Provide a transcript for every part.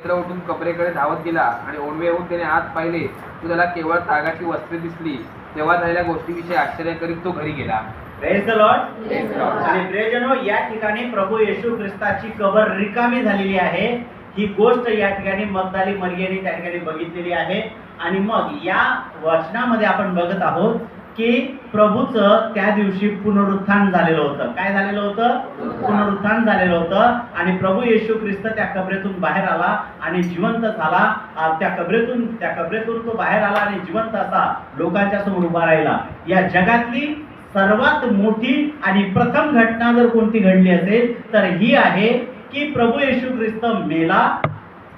मित्र उठून कबरेकडे धावत गेला आणि ओढवे येऊन त्याने आत पाहिले, तो त्याला केवळ तागाची वस्त्रे दिसली. तेव्हा झालेल्या गोष्टीविषयी आश्चर्य करीत तो घरी गेला. Praise the Lord. आणि प्रियजनो, या ठिकाणी प्रभू येशू ख्रिस्ताची कबर रिकामी झालेली आहे. ही गोष्ट या ठिकाणी मगदली मरियेने त्या ठिकाणी बघितलेली आहे. आणि मग या वचनामध्ये आपण बघत आहोत की प्रभूचं त्या दिवशी पुनरुत्थान झालेलं होतं. काय झालेलं होतं? पुनरुत्थान झालेलं होतं. आणि प्रभू येशू ख्रिस्त त्या कबरेतून बाहेर आला आणि जिवंत झाला. त्या कबरेतून तो बाहेर आला आणि जिवंत असा लोकांच्या समोर उभा राहिला. या जगातली सर्वात मोठी आणि प्रथम घटना जर कोणती घडली असेल तर ही आहे की प्रभू येशू ख्रिस्त मेला,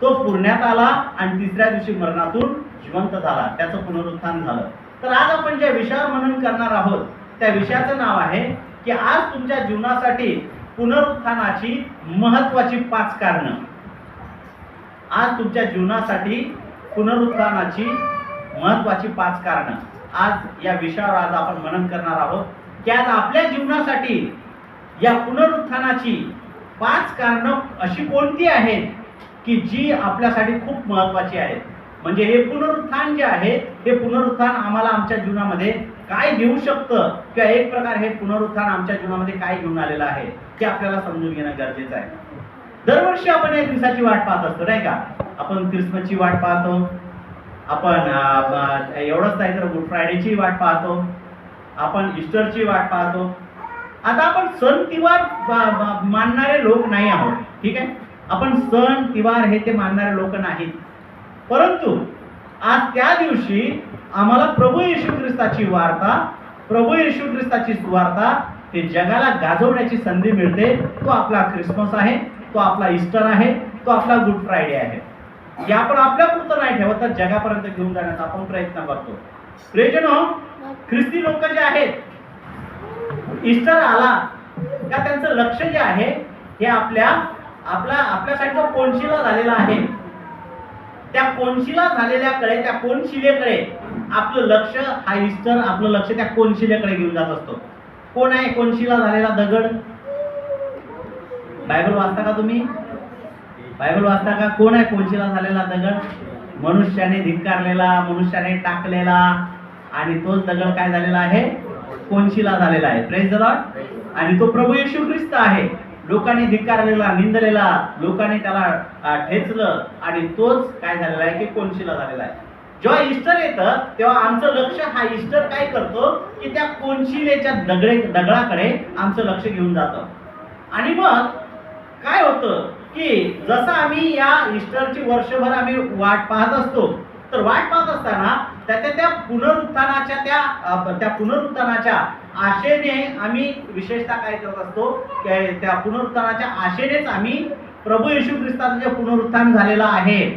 तो पुरण्यात आला आणि तिसऱ्या दिवशी मरणातून जिवंत झाला, त्याचं पुनरुत्थान झालं. तर आज आपण ज्या विषयावर मनन करणार आहोत त्या विषयाचं नाव आहे की आज तुमच्या जीवनासाठी पुनरुत्थानाची महत्वाची 5 कारणं. आज तुमच्या जीवनासाठी पुनरुत्थानाची महत्वाची 5 कारणं. आज या विषयावर आज आपण मनन करणार आहोत की आज आपल्या जीवनासाठी या पुनरुत्थानाची 5 कारणं अशी कोणती आहेत की जी आपल्यासाठी खूप महत्वाची आहेत. म्हणजे हे पुनरुत्थान जे आहे, हे पुनरुत्थान आम्हाला आमच्या जीवनामध्ये काय देऊ शकतं किंवा एक प्रकार हे पुनरुत्थान आमच्या जीवनामध्ये काय घेऊन आलेलं आहे ते आपल्याला समजून घेणं गरजेचं आहे. दरवर्षी आपण या दिवसाची वाट पाहत असतो, नाही का? आपण ख्रिसमसची वाट पाहतो, आपण एवढंच नाही तर गुड फ्रायडेची वाट पाहतो, आपण ईस्टरची वाट पाहतो. आता आपण सण तिवार मानणारे लोक नाही आहोत, ठीक आहे? आपण सण तिवार हे ते मानणारे लोक नाहीत. परंतु आज त्या दिवशी आम्हाला प्रभू येशू ख्रिस्ताची वार्ता, प्रभू येशू ख्रिस्ताची सुवार्ता ते जगाला गाजवण्याची संधी मिळते. तो आपला ख्रिसमस आहे, तो आपला ईस्टर आहे, तो आपला गुड फ्रायडे आहे. हे आपण आपल्यापुरतं नाही ठेवत, तर जगापर्यंत घेऊन जाण्याचा आपण प्रयत्न करतो. प्रियजनो, ख्रिस्ती लोक जे आहेत, ईस्टर आला का त्यांचं लक्ष जे आहे हे आपल्यासाठी जो कोनशिला झालेला आहे त्या कोनशिला झालेल्याकडे, त्या कोनशिलेकडे आपलं लक्ष, हा ईस्टर आपलं लक्ष त्या कोनशिलेकडे घेऊन जात असतो. कोण आहे कोनशिला झालेला दगड? बायबल वाचता का तुम्ही? बायबल वाचता का? कोण आहे कोनशिला झालेला दगड? मनुष्याने धिक्कारलेला, मनुष्याने टाकलेला, आणि तोच दगड काय झालेला आहे? कोनशिला झालेला आहे. Praise the Lord. आणि तो प्रभू येशू ख्रिस्त आहे. लोकांनी धिक्कारलेला, निंदलेला, लोकांनी त्याला ठेचलं आणि तोच काय झालेला आहे की कोनशिला झालेला आहे. जेव्हा ईस्टर येतं तेव्हा आमचं लक्ष, हा ईस्टर काय करतो की त्या कोनशिलेच्या दगडाकडे आमचं लक्ष घेऊन जातं. आणि मग काय होतं की जसं आम्ही या ईस्टरची वर्षभर आम्ही वाट पाहत असतो, तर वाट पाहत असताना त्या पुनरुत्थानाच्या आशेने आम्ही विशेषतः काय करत असतो, त्या पुनरुत्थानाच्या आशेनेच आम्ही प्रभू येशू ख्रिस्ताचं जे पुनरुत्थान झालेलं आहे,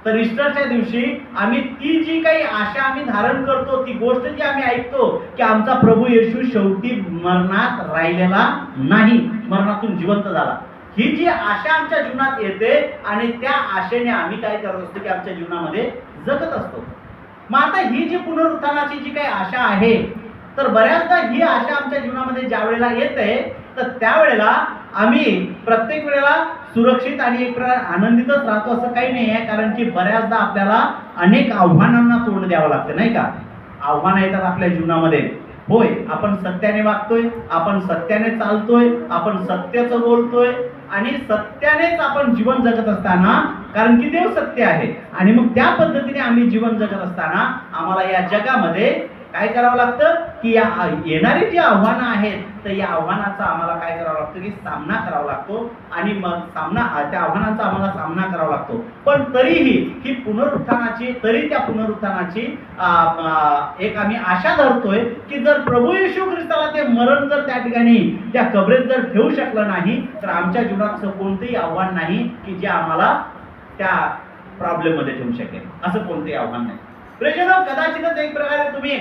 तर ईस्टरच्या दिवशी आम्ही ती जी काही आशा आम्ही धारण करतो, ती गोष्ट जी आम्ही ऐकतो की आमचा प्रभू येशू शेवटी मरणात राहिलेला नाही, मरणातून जिवंत झाला, ही जी आशा आमच्या जीवनात येते आणि त्या आशेने आम्ही काय करत असतो की आमच्या जीवनामध्ये जगत असतो. मग आता ही जी पुनरुत्थानाची जी काही आशा आहे, तर बऱ्याचदा ही आशा आमच्या जीवनामध्ये ज्या वेळेला येते तर त्यावेळेला आम्ही प्रत्येक वेळेला सुरक्षित आणि एक प्रकार आनंदितच राहतो असं काही नाही आहे. कारण की बऱ्याचदा आपल्याला अनेक आव्हानांना तोंड द्यावं लागतं, नाही का? आव्हानं येतात आपल्या जीवनामध्ये. होय, आपण सत्याने वागतोय, आपण सत्याने चालतोय, आपण सत्याचं बोलतोय आणि सत्यानेच आपण जीवन जगत असताना, कारण की देव सत्य आहे, आणि मग त्या पद्धतीने आम्ही जीवन जगत असताना आम्हाला या जगामध्ये काय करावं लागतं की या येणारी जी आव्हानं आहेत तर या आव्हानाचा आम्हाला काय करावं लागतं की सामना करावा लागतो. आणि मग त्या आव्हानांचा आम्हाला सामना करावा लागतो. पण तरीही ही त्या पुनरुत्थानाची एक आम्ही आशा धरतोय की जर प्रभू येशू ख्रिस्ताला ते मरण जर त्या ठिकाणी त्या कबरेत जर ठेवू शकलं नाही तर आमच्या जीवनात असं कोणतंही आव्हान नाही की जे आम्हाला त्या प्रॉब्लेम मध्ये ठेवू शकेल. असं कोणतंही आव्हान नाही. प्रियजनो, कदाचितच एक प्रकारे तुम्ही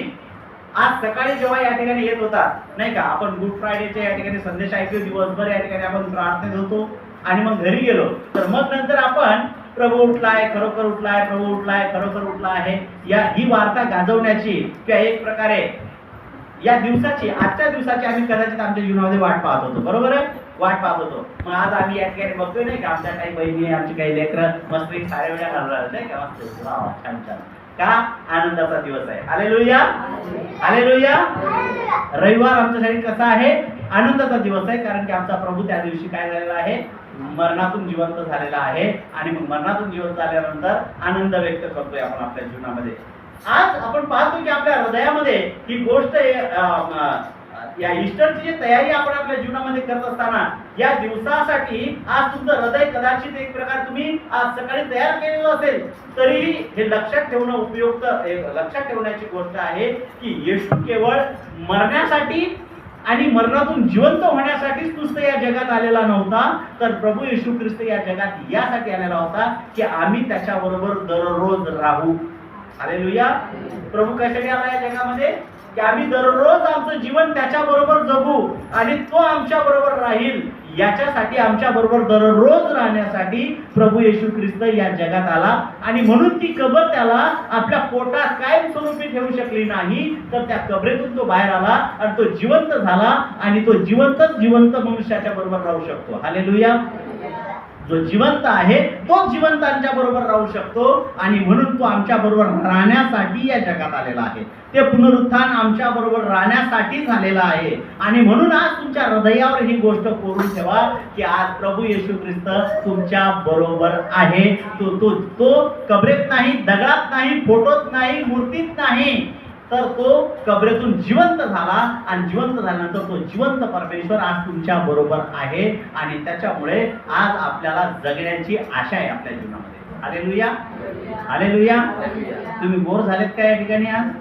आज सकाळी जेव्हा या ठिकाणी येत होता, नाही का, आपण गुड फ्रायडेच्या या ठिकाणी संदेश ऐकले, दिवसभर या ठिकाणी आपण प्रार्थनेत होतो आणि मग घरी गेलो, तर मग नंतर आपण प्रभू उठलाय, खरोखर उठलाय, प्रभू उठलाय, खरोखर उठला आहे, ही वार्ता गाजवण्याची किंवा एक प्रकारे या दिवसाची, आजच्या दिवसाची आम्ही कदाचित आमच्या जीवनामध्ये वाट पाहत होतो. बरोबर आहे? वाट पाहत होतो. मग आज आम्ही या ठिकाणी बघतोय नाही का, आमच्या काही बहिणी, आमची काही लेकरं मस्त एक साऱ्या वेळा घालणार नाही का, मस्त वा वा, छान छान. का आनंदाचा दिवस आहे. Hallelujah, hallelujah. रविवार आमच्यासाठी कसा आहे? आनंदाचा दिवस आहे, कारण की आमचा प्रभू त्या दिवशी काय झालेला आहे? मरणातून जिवंत झालेला आहे. आणि मग मरणातून जिवंत झाल्यानंतर आनंद व्यक्त करतोय आपण आपल्या जीवनामध्ये. आज आपण पाहतो की आपल्या हृदयामध्ये ही गोष्ट या ईस्टरची जी तयारी आपण आपल्या जीवनामध्ये करत असताना या दिवसासाठी आज तुमचं हृदय कदाचित एक प्रकार तुम्ही आज सकाळी तयार केलेलं असेल, तरी हे लक्षात ठेवणं उपयुक्त, लक्षात ठेवण्याची गोष्ट आहे की येशू केवळ मरण्यासाठी आणि मरणातून जिवंत होण्यासाठीच नुसतं या जगात आलेला नव्हता, तर प्रभू येशू ख्रिस्त या जगात यासाठी आलेला होता की आम्ही त्याच्याबरोबर दररोज राहू. हालेलुया. प्रभू कशासाठी आला या जगामध्ये? की आम्ही दररोज आमचं जीवन त्याच्या बरोबर जगू आणि तो आमच्या बरोबर राहील, याच्यासाठी आमच्या बरोबर दररोज राहण्यासाठी प्रभू येशू ख्रिस्त या जगात आला. आणि म्हणून ती कबर त्याला आपल्या पोटात कायमस्वरूपी ठेवू शकली नाही, तर त्या कबरेतून तो बाहेर आला आणि तो जिवंत झाला आणि तो जिवंत मनुष्याच्या बरोबर राहू शकतो. हालेलुया. जो जिवंत आहे तो जिवंतांच्या बरोबर राहू शकतो आणि म्हणून तो आमच्या बरोबर राहण्यासाठी या जगात आलेला आहे. ते पुनरुत्थान आमच्या बरोबर राहण्यासाठी झालेला आहे. आणि म्हणून आज तुमच्या हृदयावर ही गोष्ट कोरून ठेवा की आज प्रभू येशू ख्रिस्त तुमच्या बरोबर आहे. तो कबरेत नाही, दगडात नाही, फोटोत नाही, मूर्तीत नाही, तर तो कबरेतून जिवंत झाला आणि जिवंत झाल्यानंतर तो जिवंत परमेश्वर आज तुमच्या बरोबर आहे. आणि त्याच्यामुळे आज आपल्याला जगण्याची आशा आहे आपल्या जीवनामध्ये. Hallelujah, hallelujah. तुम्ही बोर झालेत का या ठिकाणी? आज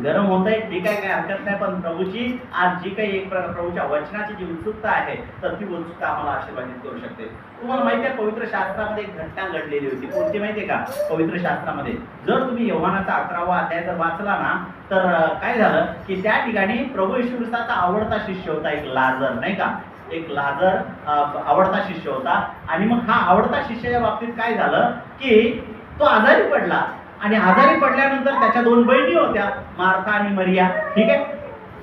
गरम होत आहे, ठीक आहे, काही हरकत नाही, पण प्रभूची आज जी काही एक प्रभूच्या वचनाची जी उत्सुकता आहे, तर ती उत्सुकता आम्हाला आशीर्वादित करू शकते. तुम्हाला माहिती आहे पवित्र शास्त्रामध्ये एक घटना घडलेली होती. कोणती माहिती आहे का? पवित्र शास्त्रामध्ये जर तुम्ही योहानाचा 11वा अध्याय जर वाचला ना, तर काय झालं की त्या ठिकाणी प्रभू येशू ख्रिस्ताचा आवडता शिष्य होता एक लाजर, नाही का? एक लाजर आवडता शिष्य होता. आणि मग हा आवडता शिष्याच्या बाबतीत काय झालं की तो आजारी पडला. आणि आजारी पडल्यानंतर त्याच्या 2 बहिणी होत्या, मार्था आणि मरिया. ठीक आहे,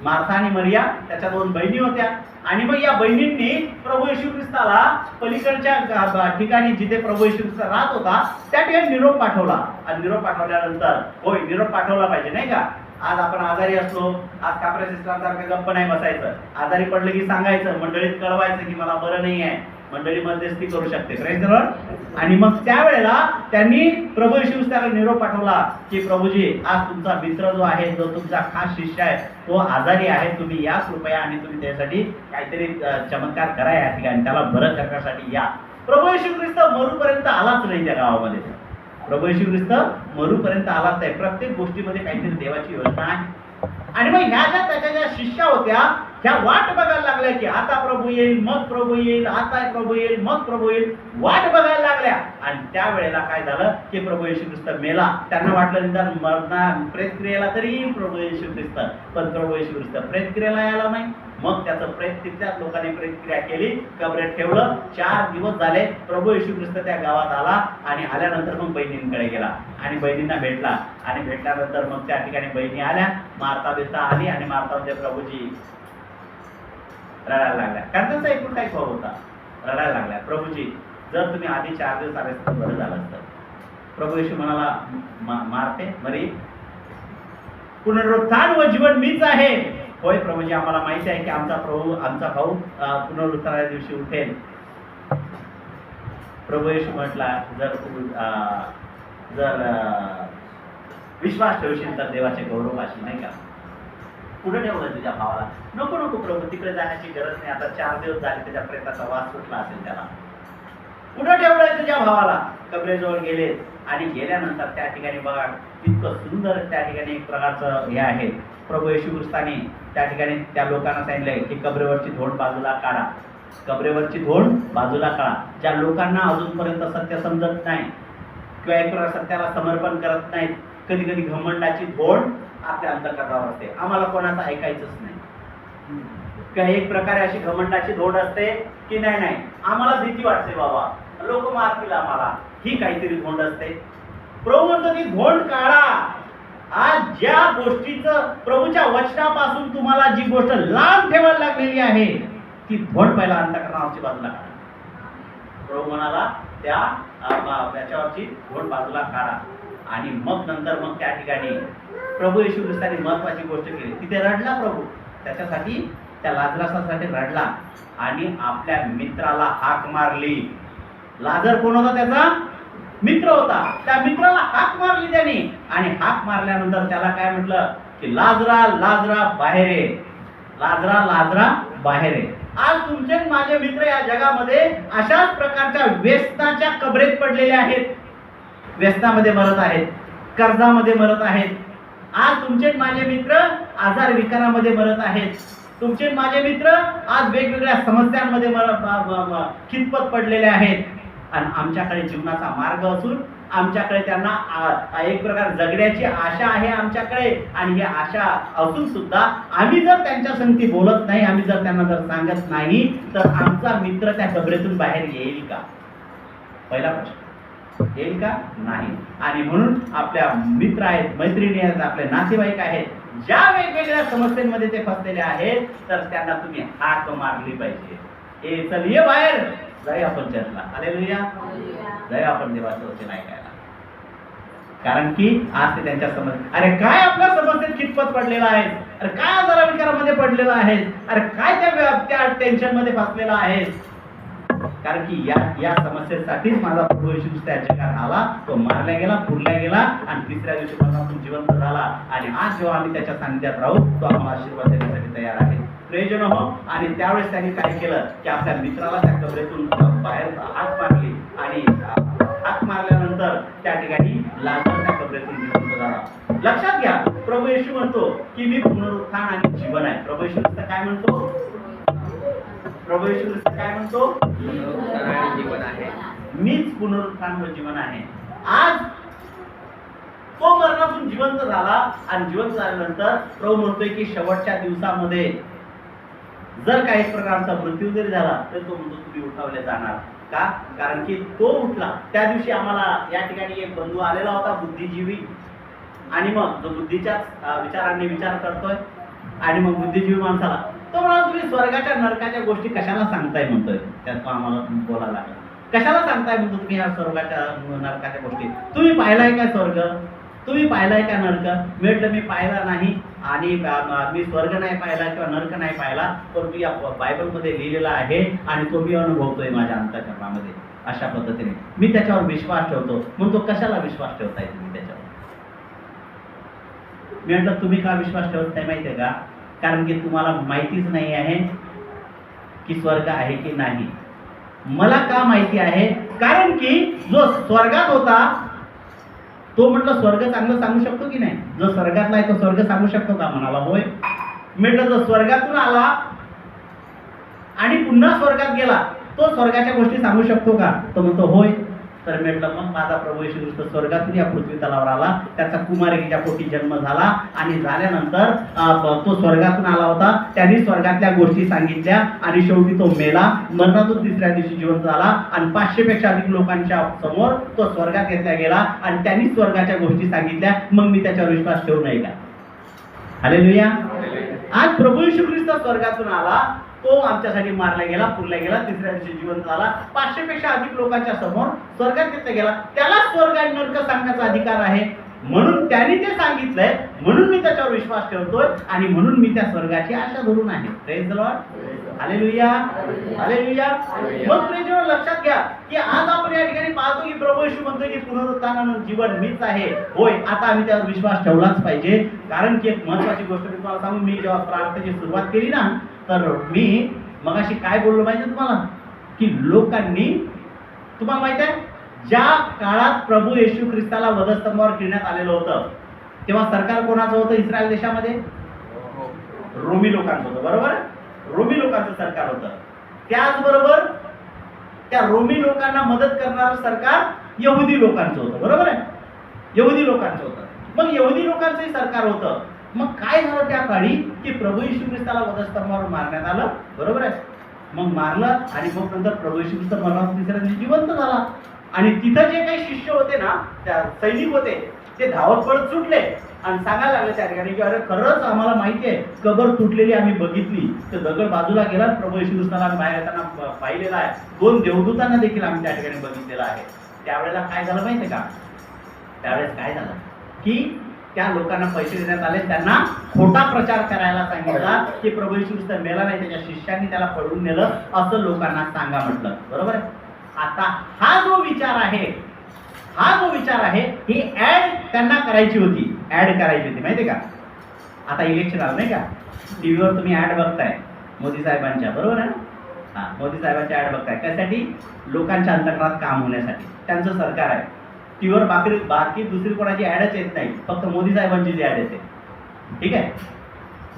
मार्था आणि मरिया त्याच्या 2 बहिणी होत्या. आणि मग या बहिणींनी प्रभू येशू ख्रिस्ताला पलीकडच्या ठिकाणी जिथे प्रभू येशू ख्रिस्त राहत होता त्या ठिकाणी निरोप पाठवला. आणि निरोप पाठवल्यानंतर, होय, निरोप पाठवला पाहिजे नाही का? आज आपण आजारी असलो, आज कापऱ्या सिस्टरसारखं गप्प नाही बसायचं. आजारी पडलं की सांगायचं, मंडळीत कळवायचं की मला बरं नाही आहे. मंडळी मध्यस्थी करू शकते. Praise the Lord. आणि मग त्यावेळेला त्यांनी प्रभू येशू ख्रिस्ताला निरोप पाठवला की प्रभूजी, आज तुमचा मित्र जो आहे, जो तुमचा खास शिष्य आहे, तो आजारी आहे, तुम्ही या कृपया आणि तुम्ही त्यासाठी काहीतरी चमत्कार करा या ठिकाणी, त्याला बरं करण्यासाठी या. प्रभू येशू ख्रिस्त मरूपर्यंत आलाच नाही त्या गावामध्ये. प्रभू येशू ख्रिस्त मरूपर्यंत आलाच नाही. प्रत्येक गोष्टीमध्ये काहीतरी देवाची योजना आहे. आणि मग ह्या ज्या त्याच्या ज्या शिष्या होत्या ह्या वाट बघायला लागल्या की आता प्रभू येईल, मग प्रभू येईल, आता प्रभू येईल, मग प्रभू येईल, वाट बघायला लागल्या. आणि त्यावेळेला काय झालं की प्रभू येशू ख्रिस्त मेला. त्यांना वाटलं निदान प्रेतक्रियेला तरी प्रभू येशू ख्रिस्त, पण प्रभू येशू ख्रिस्त प्रेतक्रियेला यायला नाही. मग त्याचं प्रेत तिथल्याच लोकांनी प्रेतक्रिया केली, कबरेत ठेवलं. 4 दिवस झाले. प्रभू येशू ख्रिस्त त्या गावात आला आणि आल्यानंतर मग बहिणींकडे गेला आणि बहिणींना भेटला. आणि भेटल्यानंतर मग त्या ठिकाणी बहिणी आल्या, मार्था बिर्था आली आणि मार्था म्हणजे प्रभूजी रडायला लागल्या. कारण त्यांचा एकूण काही भाव होता, रडायला लागल्या. प्रभूजी, जर तुम्ही आधी 4 दिवस आले तर बरं झालं असतं. प्रभू येशू म्हणाला, मारते मरी, पुनरुत्थान व जीवन मीच आहे. होय प्रभूजी, आम्हाला माहिती आहे की आमचा भाऊ पुनरुत्थानाच्या दिवशी उठेल. प्रभू येशू म्हटला, जर विश्वास ठेवशील तर देवाचे गौरव अशी, नाही का? पुढे ठेवलं तुझ्या भावाला. नको नको प्रभू, तिकडे जाण्याची गरज नाही. आता 4 दिवस झाले, त्याच्या प्रेताचा वास सुटला असेल त्याला. पुढे ठेवलंय तुझ्या भावाला. कबरेजवळ गेले आणि गेल्यानंतर त्या ठिकाणी बघा इतकं सुंदर त्या ठिकाणी एक प्रकारचं हे आहे. प्रभू येशू ख्रिस्ताने त्या ठिकाणी त्या लोकांना सांगितलंय की कबरेवरची धोंड बाजूला काढा, कबरेवरची धोंड बाजूला काढा. ज्या लोकांना अजूनपर्यंत सत्य समजत नाही किंवा एक प्रकार सत्याला समर्पण करत नाहीत, कधी कधी घमंडाची धोंड आपल्या अंतःकरणावर असते. आम्हाला कोणाचं ऐकायचंच नाही किंवा एक प्रकारे अशी घमंडाची धोंड असते की नाही आम्हाला भीती वाटते, बाबा लोक मारतील आम्हाला, ही काहीतरी धोंड असते. प्रभू म्हणतो ती धोंड काढा. आज ज्या गोष्टीचं प्रभूच्या वचनापासून तुम्हाला जी गोष्ट लांब ठेवायला लागलेली आहे ती धोंड पहिला अंतःकरणावरची बाजूला काढा. प्रभू म्हणाला त्या याच्यावरची धोंड बाजूला काढा. आणि मग नंतर मग त्या ठिकाणी प्रभू येशू ख्रिस्ताने महत्वाची गोष्ट केली. तिथे रडला प्रभू त्याच्यासाठी, त्या लाजरासाठी रडला आणि आपल्या मित्राला हाक मारली. लाजर कोण होता? त्याचा मित्र होता. त्या मित्राला हाक मारली त्याने आणि हाक मारल्यानंतर त्याला काय म्हटलं की लाजरा लाजरा बाहेर ये, लाजरा लाजरा बाहेर ये. आज तुमचे माझे मित्र या जगामध्ये अशाच प्रकारच्या व्यसनाच्या कबरेत पडलेले आहेत. व्यसनामध्ये मरत आहेत, कर्जामध्ये मरत आहेत. आज तुमचे माझे मित्र आजार विकारामध्ये मरत आहेत. तुमचे माझे मित्र आज वेगवेगळ्या समस्यांमध्ये खितपत पडलेले आहेत. आणि आमच्याकडे जीवनाचा मार्ग असून आमच्याकडे त्यांना एक प्रकार जगण्याची आशा आहे आमच्याकडे. आणि ही आशा असून सुद्धा आम्ही जर त्यांच्या संगती बोलत नाही, आम्ही जर त्यांना जर सांगत नाही, तर आमचा मित्र त्या कबरेतून बाहेर येईल का? पहिला प्रश्न, येईल का? नाही. आणि म्हणून आपल्या मित्र आहेत, मैत्रिणी आहेत, आपले नातेवाईक आहेत, ज्या वेगवेगळ्या समस्यांमध्ये ते फसलेले आहेत, तर त्यांना तुम्ही हाक मारली पाहिजे. ए चल ये बाहेर, जाऊया आपण चर्चला. हालेलुया, जाऊया आपण देवाचं वचन ऐकायला. कारण की आज ते त्यांच्या अरे काय आपल्या समस्येत खितपत पडलेला आहे, अरे काय आजारा विकारामध्ये पडलेला आहे, अरे काय त्या टेन्शन मध्ये फसलेला आहे. कारण की या समस्येसाठीच माझा प्रभू येशू ख्रिस्त या जगात आला. तो मारला गेला, पुरला गेला आणि तिसऱ्या दिवशी मरणातून जिवंत झाला. आणि आज जेव्हा आम्ही त्याच्या सानिध्यात राहू, तो आम्हाला आशीर्वाद देण्यासाठी तयार आहे. प्रेजन हो. आणि त्यावेळेस त्यांनी काय केलं की आपल्या मित्राला त्या कबरेतून बाहेर हाक मारली आणि हाक मारल्यानंतर त्या ठिकाणी लाजर त्या कबरेतून जिवंत झाला. लक्षात घ्या, प्रभू येशू म्हणतो की मी पुनरुत्थान आणि जीवन आहे. प्रभू येशू ख्रिस्त काय म्हणतो? प्रभू येशू ख्रिस्त काय म्हणतो? पुनरुत्थान आणि जीवन आहे. मीच पुनरुत्थान व जीवन आहे. आज तो मरणातून जिवंत झाला आणि जिवंत झाल्यानंतर प्रभू म्हणतोय की शेवटच्या दिवसामध्ये जर काही प्रकारचा मृत्यू जरी झाला तर तो म्हणतो तुम्ही उठवले जाणार. का? कारण की तो उठला. त्या दिवशी आम्हाला या ठिकाणी एक बंधू आलेला होता, बुद्धिजीवी. आणि मग जो बुद्धीच्या विचारांनी विचार करतोय आणि मग बुद्धिजीवी माणसाला तो म्हणाला तुम्ही स्वर्गाच्या नरकाच्या गोष्टी कशाला सांगताय म्हणतोय. त्यात तो आम्हाला बोलायला लागला. कशाला सांगताय म्हणतो तुम्ही ह्या स्वर्गाच्या नरकाच्या गोष्टी? तुम्ही पाहिलाय का स्वर्ग? तुम्ही पाहिलाय का नरक? म्हटलं मी पाहिला नाही आणि मी स्वर्ग नाही पाहिला किंवा नरक नाही पाहिला, परंतु या बायबलमध्ये लिहिलेला आहे आणि तो मी अनुभवतोय माझ्या अंतःकरणामध्ये. अशा पद्धतीने मी त्याच्यावर विश्वास ठेवतो. म्हणतो कशाला विश्वास ठेवताय तुम्ही त्याच्यावर? मी म्हटलं तुम्ही का विश्वास ठेवत नाही माहितीये का? कारण की तुम्हाला माहितीच नाही आहे की स्वर्ग आहे की नाही. मला का माहिती आहे? कारण की जो स्वर्गात होता तो म्हटलं स्वर्ग चांगलं सांगू शकतो की नाही? जो स्वर्गातला आहे तो स्वर्ग सांगू शकतो का? म्हणाला होय. म्हटलं जो स्वर्गातून आला आणि पुन्हा स्वर्गात गेला तो स्वर्गाच्या गोष्टी सांगू शकतो का? तो म्हणतो होय. तर म्हटलं मग माझा प्रभू येशू ख्रिस्त स्वर्गातून या पृथ्वी तलावर आला. त्याचा कुमारिकेच्या पोटी जन्म झाला आणि झाल्यानंतर तो स्वर्गातून आला होता. त्यांनी स्वर्गातल्या गोष्टी सांगितल्या आणि शेवटी तो मेला, मरणातून तिसऱ्या दिवशी जिवंत झाला आणि 500 पेक्षा अधिक लोकांच्या समोर तो स्वर्गात घेतला गेला आणि त्यांनी स्वर्गाच्या गोष्टी सांगितल्या. मग मी त्याच्यावर विश्वास ठेवू नये का? हालेलुया. आज प्रभू येशू ख्रिस्त स्वर्गातून आला, तो आमच्यासाठी मारला गेला, पुरला गेला, तिसऱ्या दिवशी जिवंत झाला, 500 पेक्षा अधिक लोकांच्या समोर स्वर्गात घेतला गेला. त्याला स्वर्ग आणि नरक सांगण्याचा अधिकार आहे. म्हणून त्यांनी ते सांगितलंय, म्हणून मी त्याच्यावर विश्वास ठेवतोय आणि म्हणून मी त्या स्वर्गाची आशा धरून आहे. Praise the Lord. Hallelujah, hallelujah. मग प्रेज द लॉर्ड. लक्षात घ्या की आज आपण या ठिकाणी पाहतो की प्रभू येशू म्हणतोय की पुनरुत्थान आणि जीवन मीच आहे. होय, आता आम्ही त्यावर विश्वास ठेवलाच पाहिजे. कारण की एक महत्वाची गोष्ट मी तुम्हाला सांगू, मी जेव्हा प्रार्थनेची सुरुवात केली ना, तर मी मगाशी काय बोललो माहिती तुम्हाला? की लोकांनी, तुम्हाला माहित आहे ज्या काळात प्रभू येशू ख्रिस्ताला वधस्तंभावर ठेवण्यात आलेलं होतं तेव्हा सरकार कोणाचं होतं इस्रायल देशामध्ये? रोमी लोकांचं होतं. बरोबर? रोमी लोकांचं सरकार होतं. त्याचबरोबर त्या रोमी लोकांना मदत करणारं सरकार यहुदी लोकांचं होतं. बरोबर आहे? यहुदी लोकांचं होतं. मग यहुदी लोकांचंही सरकार होतं. मग काय झालं त्या काळी की प्रभू येशू ख्रिस्ताला वधस्तंभावर मारण्यात आलं. बरोबर आहे? मग मारलं आणि मग नंतर प्रभू येशू ख्रिस्त मरणातून तिसऱ्या दिवशी जिवंत झाला. आणि तिथं जे काही शिष्य होते ना, त्या सैनिक होते, ते धावत पळत सुटले आणि सांगायला लागले त्या ठिकाणी की अरे खरंच आम्हाला माहिती आहे कबर तुटलेली आम्ही बघितली. तर दगड बाजूला गेला, प्रभू येशू ख्रिस्ताला आम्ही बाहेर येताना पाहिलेला आहे, 2 देवदूतांना देखील आम्ही त्या ठिकाणी बघितलेलं आहे. त्यावेळेला काय झालं माहितीये का? त्यावेळेस काय झालं की त्या लोकांना पैसे देण्यात आले, त्यांना खोटा प्रचार करायला सांगितला की प्रभू येशू ख्रिस्त मेला नाही, त्याच्या शिष्यांनी त्याला पळवून नेलं असं लोकांना सांगा म्हटलं. बरोबर आहे. आता हा जो विचार आहे ही ऍड त्यांना करायची होती, माहितीये का? आता इलेक्शन आलं नाही का, टीव्हीवर तुम्ही ऍड बघताय मोदी साहेबांच्या, बरोबर आहे ना? हा, मोदी साहेबांच्या ऍड बघताय कशासाठी? लोकांच्या अंतर्गत काम होण्यासाठी. त्यांचं सरकार आहे, टीव्हीवर बाकी दुसरी कोणाची ऍडच येत नाही, फक्त मोदी साहेबांची जी ऍड येते. ठीक आहे.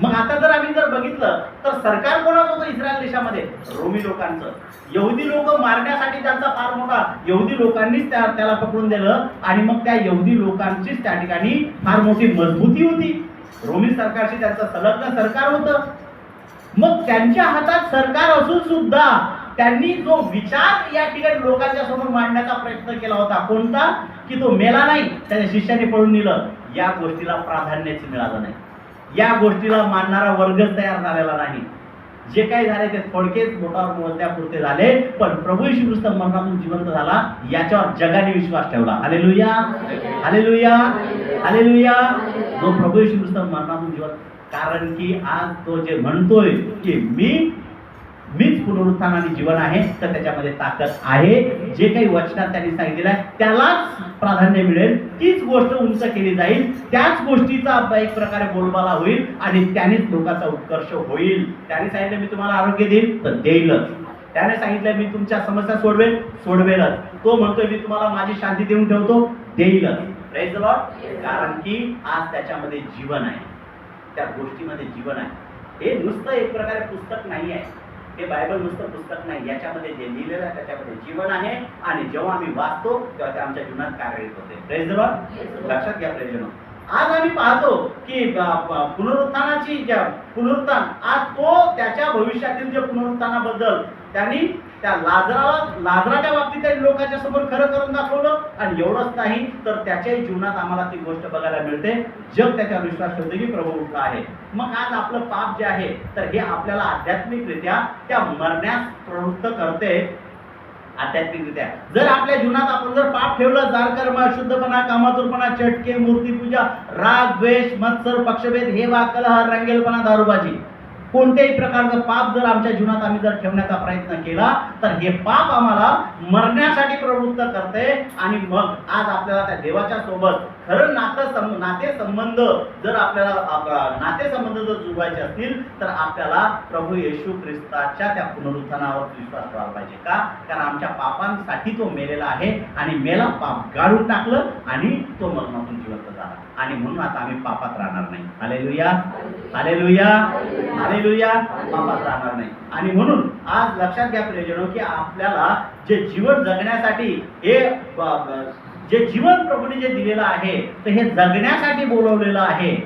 मग आता जर आम्ही बघितलं तर सरकार कोणाचं होतं इस्रायल देशामध्ये? रोमी लोकांचं. यहुदी लोक मारण्यासाठी त्यांचा फार मोठा, यहुदी लोकांनीच त्याला पकडून दिलं आणि मग त्या यहुदी लोकांचीच त्या ठिकाणी फार मोठी मजबूती होती. रोमी सरकारशी त्यांचं संलग्न सरकार होतं. मग त्यांच्या हातात सरकार असून सुद्धा त्यांनी जो विचार या ठिकाणी लोकांच्या समोर मांडण्याचा प्रयत्न केला होता, कोणता? की तो मेला नाही, त्याच्या शिष्याने पळून नेलं, या गोष्टीला प्राधान्यच मिळालं नाही. या गोष्टीला मानणारा वर्गच तयार झालेला नाही. जे काही झाले ते थोडकेच बोटावर मोजण्यापुरते झाले, पण प्रभू येशू ख्रिस्त मरणातून जिवंत झाला याच्यावर जगाने विश्वास ठेवला. Hallelujah, hallelujah, hallelujah. जो प्रभू येशू ख्रिस्त मरणातून जिवंत, कारण की आज तो जे म्हणतोय की मीच पुनरुत्थान आणि जीवन आहे, तर त्याच्यामध्ये ताकद आहे. जे काही वचनात त्यांनी सांगितलेलं आहे त्यालाच प्राधान्य मिळेल, तीच गोष्ट उंच केली जाईल, त्याच गोष्टीचा एक प्रकारे बोलबाला होईल आणि त्यानेच लोकांचा उत्कर्ष होईल. त्याने सांगितलं मी तुम्हाला आरोग्य देईल, तर देईलच. त्याने सांगितलं मी तुमच्या समस्या सोडवेलच. तो म्हणतोय मी तुम्हाला माझी शांती देऊन ठेवतो, देईलच. Praise the Lord. कारण की आज त्याच्यामध्ये जीवन आहे, त्या गोष्टीमध्ये जीवन आहे. हे नुसतं एक प्रकारे पुस्तक नाही आहे, हे बायबल नुसतं पुस्तक नाही, याच्यामध्ये जे लिहिलेलं आहे त्याच्यामध्ये जीवन आहे आणि जेव्हा आम्ही वाचतो तेव्हा ते आमच्या जीवनात कार्यरत होते. Praise the lord. लक्षात घ्या प्रेजनो. आज आम्ही पाहतो की पुनरुत्थान आज तो त्याच्या भविष्यातील जे पुनरुत्थानाबद्दल त्यांनी त्या लाजराच्या बाबतीत त्यांनी लोकांच्या समोर खरं करून दाखवलं. आणि एवढंच नाही तर त्याच्याही जीवनात आम्हाला ती गोष्ट बघायला मिळते. जग त्याच्यावर विश्वास ठेवते की प्रभू उठला आहे. मग आज आपलं पाप जे आहे तर हे आपल्याला आध्यात्मिकरित्या त्या मरण्यास प्रवृत्त करते. आध्यात्मिकरित्या जर आपल्या जीवनात आपण जर पाप ठेवलं, जारकर्म, अशुद्धपणा, कामातुरपणा, चटके, मूर्तीपूजा, राग, द्वेष, मत्सर, पक्षभेद, हेवा, कलह, रंगेलपणा, दारूबाजी, कोणत्याही प्रकारचं पाप जर आमच्या जीवनात आम्ही जर ठेवण्याचा प्रयत्न केला तर हे पाप आम्हाला मरण्यासाठी प्रवृत्त करते. आणि मग आज आपल्याला त्या देवाच्या सोबत खरं नातेसंबंध जर आपल्याला नातेसंबंध जर जुळवायचे असतील तर आपल्याला प्रभू येशू ख्रिस्ताच्या त्या पुनरुत्थानावर विश्वास ठेवायला पाहिजे. का? कारण आमच्या पापांसाठी तो मेलेला आहे आणि मेला, पाप गाडून टाकलं आणि तो मरणातून जिवंत झाला आणि म्हणून आता आम्ही पापात राहणार नाही. Hallelujah, hallelujah, hallelujah. पापात राहणार नाही. आणि म्हणून आज लक्षात घ्या प्रियजनो की आपल्याला जे जीवन जगण्यासाठी हे जे जीवन प्रभूने जे दिलेलं आहे तर हे जगण्यासाठी बोलवलेलं आहे,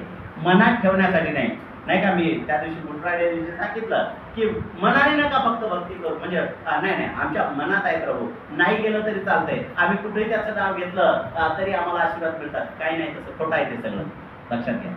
मनात ठेवण्यासाठी नाही. नाही का? मी त्या दिवशी गुड फ्रायडे दिवशी सांगितलं की मनाने नका फक्त भक्ती करू, म्हणजे नाही आमच्या मनात आहे प्रभू, नाही गेलं तरी चालतंय, आम्ही कुठेही त्याचं नाव घेतलं तरी आम्हाला आशीर्वाद मिळतात. काही नाही, तसं खोटं आहे ते सगळं. लक्षात घ्या,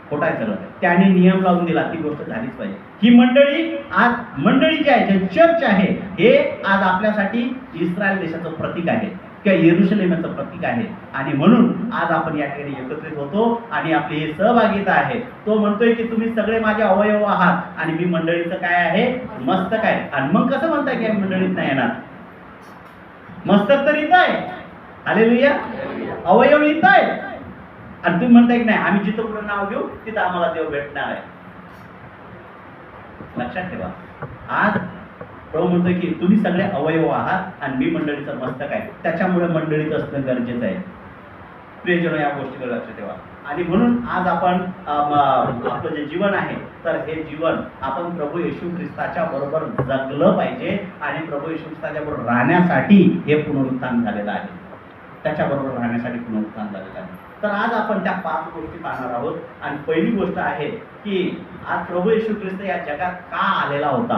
खोटं आहे सगळं. त्याने नियम लावून दिला, ती गोष्ट झालीच पाहिजे. ही मंडळी जी आहे, जे चर्च आहे, हे आज आपल्यासाठी इस्रायल देशाचं प्रतीक आहे किंवा येरुशलेमाचं प्रतीक आहे. आणि म्हणून आज आपण या ठिकाणी एकत्रित होतो आणि आपली ही सहभागिता आहे. तो म्हणतोय की तुम्ही सगळे माझे अवयव आहात आणि मी मंडळीचं काय आहे? मस्तक आहे. आणि मग कसं म्हणताय की मंडळीत नाही येणार? मस्तक तर इथं आहे. हालेलुया. अवयव इथं आहे आणि तुम्ही म्हणताय की नाही आम्ही जिथं कुठं नाव घेऊ तिथं आम्हाला देव भेटणार आहे. लक्षात ठेवा, आज प्रभू म्हणतोय की तुम्ही सगळे अवयव आहात आणि मी मंडळीचं मस्तक आहे. त्याच्यामुळे मंडळीत असणं गरजेचं आहे. प्रियजनो, या गोष्टीकडे लक्ष ठेवा. आणि म्हणून आज आपण आपलं जे जीवन आहे तर हे जीवन आपण प्रभू येशू ख्रिस्ताच्या बरोबर जगलं पाहिजे आणि प्रभू येशू ख्रिस्ताच्या बरोबर राहण्यासाठी हे पुनरुत्थान झालेलं आहे. त्याच्याबरोबर राहण्यासाठी पुनरुत्थान झालेलं आहे. तर आज आपण त्या 5 गोष्टी पाहणार आहोत. आणि पहिली गोष्ट आहे की आज प्रभू येशू ख्रिस्त या जगात का आलेला होता,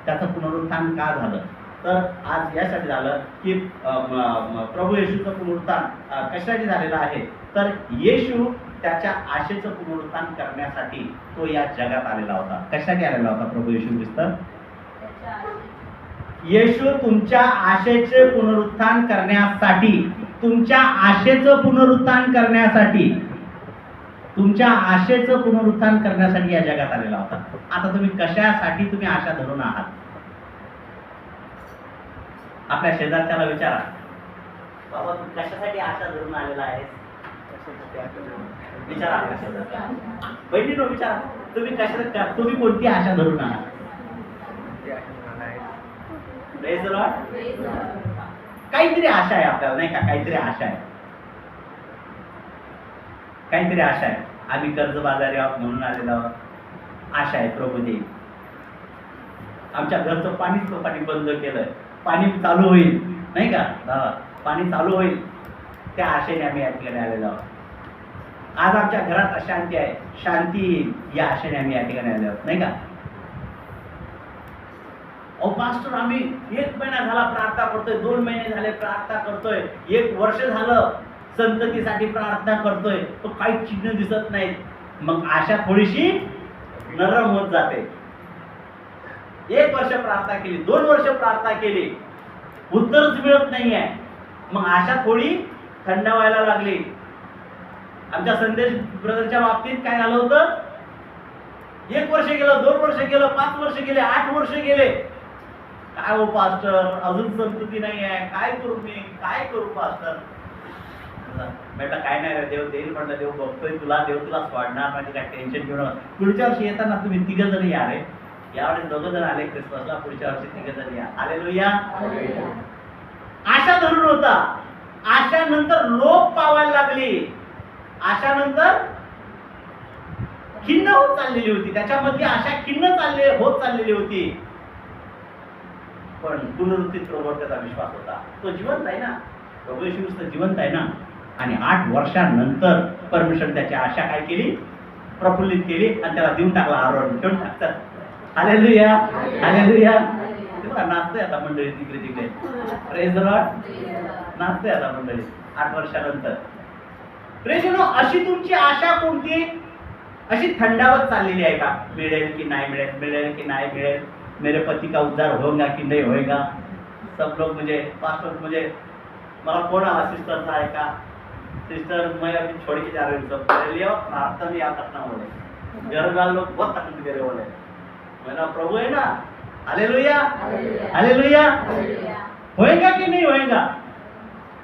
त्याचं पुनरुत्थान का झालं. तर आज यासाठी झालं की प्रभू येशूचं पुनरुत्थान कशासाठी झालेलं आहे, तर येशू त्याच्या आशेचं पुनरुत्थान करण्यासाठी तो या जगात आलेला होता. कशासाठी आलेला होता प्रभू येशू ख्रिस्त? येशू तुमच्या आशेचे पुनरुत्थान करण्यासाठी, तुमच्या आशेचं पुनरुत्थान करण्यासाठी, तुमच्या आशेचं पुनरुत्थान करण्यासाठी या जगात आलेला होता. आता तुम्ही कशासाठी तुम्ही आशा धरून आहात? आपल्या शेजारच्याला विचारा, बाबा तू कशासाठी आशा धरून आलेला आहेस? विचारा आपल्या शेजारच्या बहिणीनो, विचारा तुम्ही कशा, तुम्ही कोणती आशा धरून आहात? Praise the Lord. काहीतरी आशा आहे आपल्याला, नाही का? काहीतरी आशा आहे, काहीतरी आशा आहे. आम्ही कर्जबाजारी आहोत म्हणून आलेलो आहोत. आशा आहे प्रभू देईल. आमच्या घरचं पाणी बंद केलंय, पाणी चालू होईल, नाही का? पाणी चालू होईल, त्या आशेने आम्ही या ठिकाणी आलेलो आहोत. आज आमच्या घरात अशांती आहे, शांती येईल या आशेने आम्ही या ठिकाणी आलेलो आहोत, नाही का? अहो पास्टर, आम्ही 1 महिना झाला प्रार्थना करतोय, 2 महिने झाले प्रार्थना करतोय, 1 वर्ष झालं संततीसाठी प्रार्थना करतोय, तो काही चिन्ह दिसत नाहीत. मग आशा थोडीशी नरम होत जाते. 1 वर्ष प्रार्थना केली, 2 वर्ष प्रार्थना केली, उत्तरच मिळत नाहीये, मग आशा थोडी थंडावायला लागली. आमच्या संदेश ब्रदरच्या बाबतीत काय झालं होतं? 1 वर्ष गेलं, 2 वर्ष गेलं, 5 वर्ष गेले, 8 वर्ष गेले. काय हो पास्टर, अजून संतती नाही आहे, काय करू मी, काय करू पास्टर? म्हटलं काय नाही रे, देव देईल. म्हटलं देव बघतोय तुला, देव तुला सोडणार म्हणजे काय टेन्शन घेऊ नका. पुढच्या वर्षी येताना तुम्ही 3 जण या रे. यावेळेस 2 जण आले ख्रिसमसला, पुढच्या वर्षी 3 जण या. हालेलुया. आशा धरून होता, आशा नंतर लोप पावायला लागली, आशा नंतर खिन्न होत चाललेली होती. त्याच्यामध्ये आशा खिन्न होत चाललेली होती. पण पुनरुत्थित प्रभूवर त्याचा विश्वास होता. तो जिवंत आहे ना, प्रभू येशू ख्रिस्त जिवंत आहे ना. आणि 8 वर्षांनंतर परमेश्वर त्याची आशा काय केली? प्रफुल्लित केली आणि त्याला देऊन टाकला, आरोहण घेऊन टाकतात. Hallelujah, hallelujah. तेव्हा नाचतोय आता मंडळी तिकडे तिकडे. Praise the Lord. नाचतोय आता मंडळी 8 वर्षानंतर. Praise the Lord. अशी तुमची आशा कोणती? अशी थंडावत चाललेली आहे का? मिळेल की नाही मिळेल, मिळेल की नाही मिळेल, मेरे पति का उद्धार होगा कि नहीं होएगा. सब लोग मुझे पास्टर, मुझे मला फोन आला सिस्टरचा आहे का, सिस्टर मैं अभी छोड़ के जा रही हूँ, सब मेरे लिए प्रार्थना भी आप करना बोले. घर वाले लोग बहुत तकलीफ दे रहे बोले. मैंने प्रभु है ना. Hallelujah, hallelujah. होएगा कि नहीं होएगा,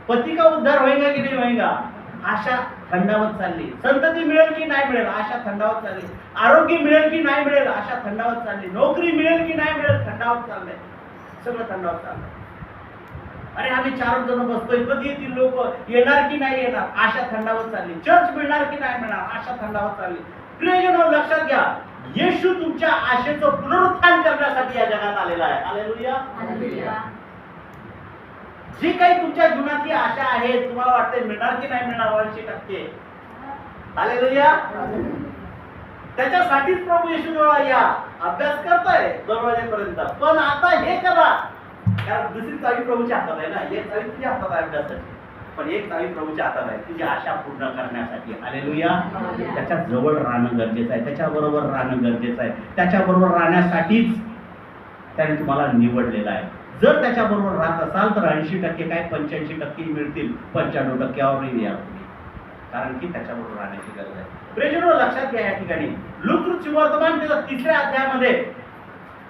पति का उद्धार होएगा कि नहीं होएगा. आशा थंडावत चालली. संतती मिळेल की नाही मिळेल, आशा थंडावत चालली. आरोग्य मिळेल की नाही मिळेल, आशा थंडावत चालली. नोकरी मिळेल की नाही मिळेल, थंडावत चाललंय. सगळं थंडावत चाललंय. अरे आम्ही 4 जण बसतोय, कधी येतील लोक, येणार की नाही येणार, आशा थंडावत चालली. चर्च मिळणार की नाही मिळणार, आशा थंडावत चालली. प्रियजनो, लक्षात घ्या, येशू तुमच्या आशेचं पुनरुत्थान करण्यासाठी या जगात आलेला आहे. Hallelujah, hallelujah. जी काही तुमच्या जीवनातली आशा आहे, तुम्हाला वाटते मिळणार की नाही मिळणार 80%, हालेलुया, त्याच्यासाठीच प्रभू येशू जवळ या. अभ्यास करताय 2 वाजेपर्यंत, पण आता हे करा, कारण दुसरी चावी प्रभूच्या हातात आहे ना. एक चावी तुझ्या हातात आहे अभ्यासाची, पण एक चावी प्रभूच्या हातात आहे तुझी आशा पूर्ण करण्यासाठी. हालेलुया. त्याच्या जवळ राहणं गरजेचं आहे, त्याच्याबरोबर राहणं गरजेचं आहे. त्याच्याबरोबर राहण्यासाठीच त्याने तुम्हाला निवडलेलं आहे. जर त्याच्याबरोबर राहत असाल तर 80% काय 85% मिळतील, 95%वर या तुम्ही, कारण की त्याच्याबरोबर राहण्याची गरज आहे. प्रियजनो, लक्षात घ्या, या ठिकाणी लूक वर्तमान त्याच्या 3ऱ्या अध्यायामध्ये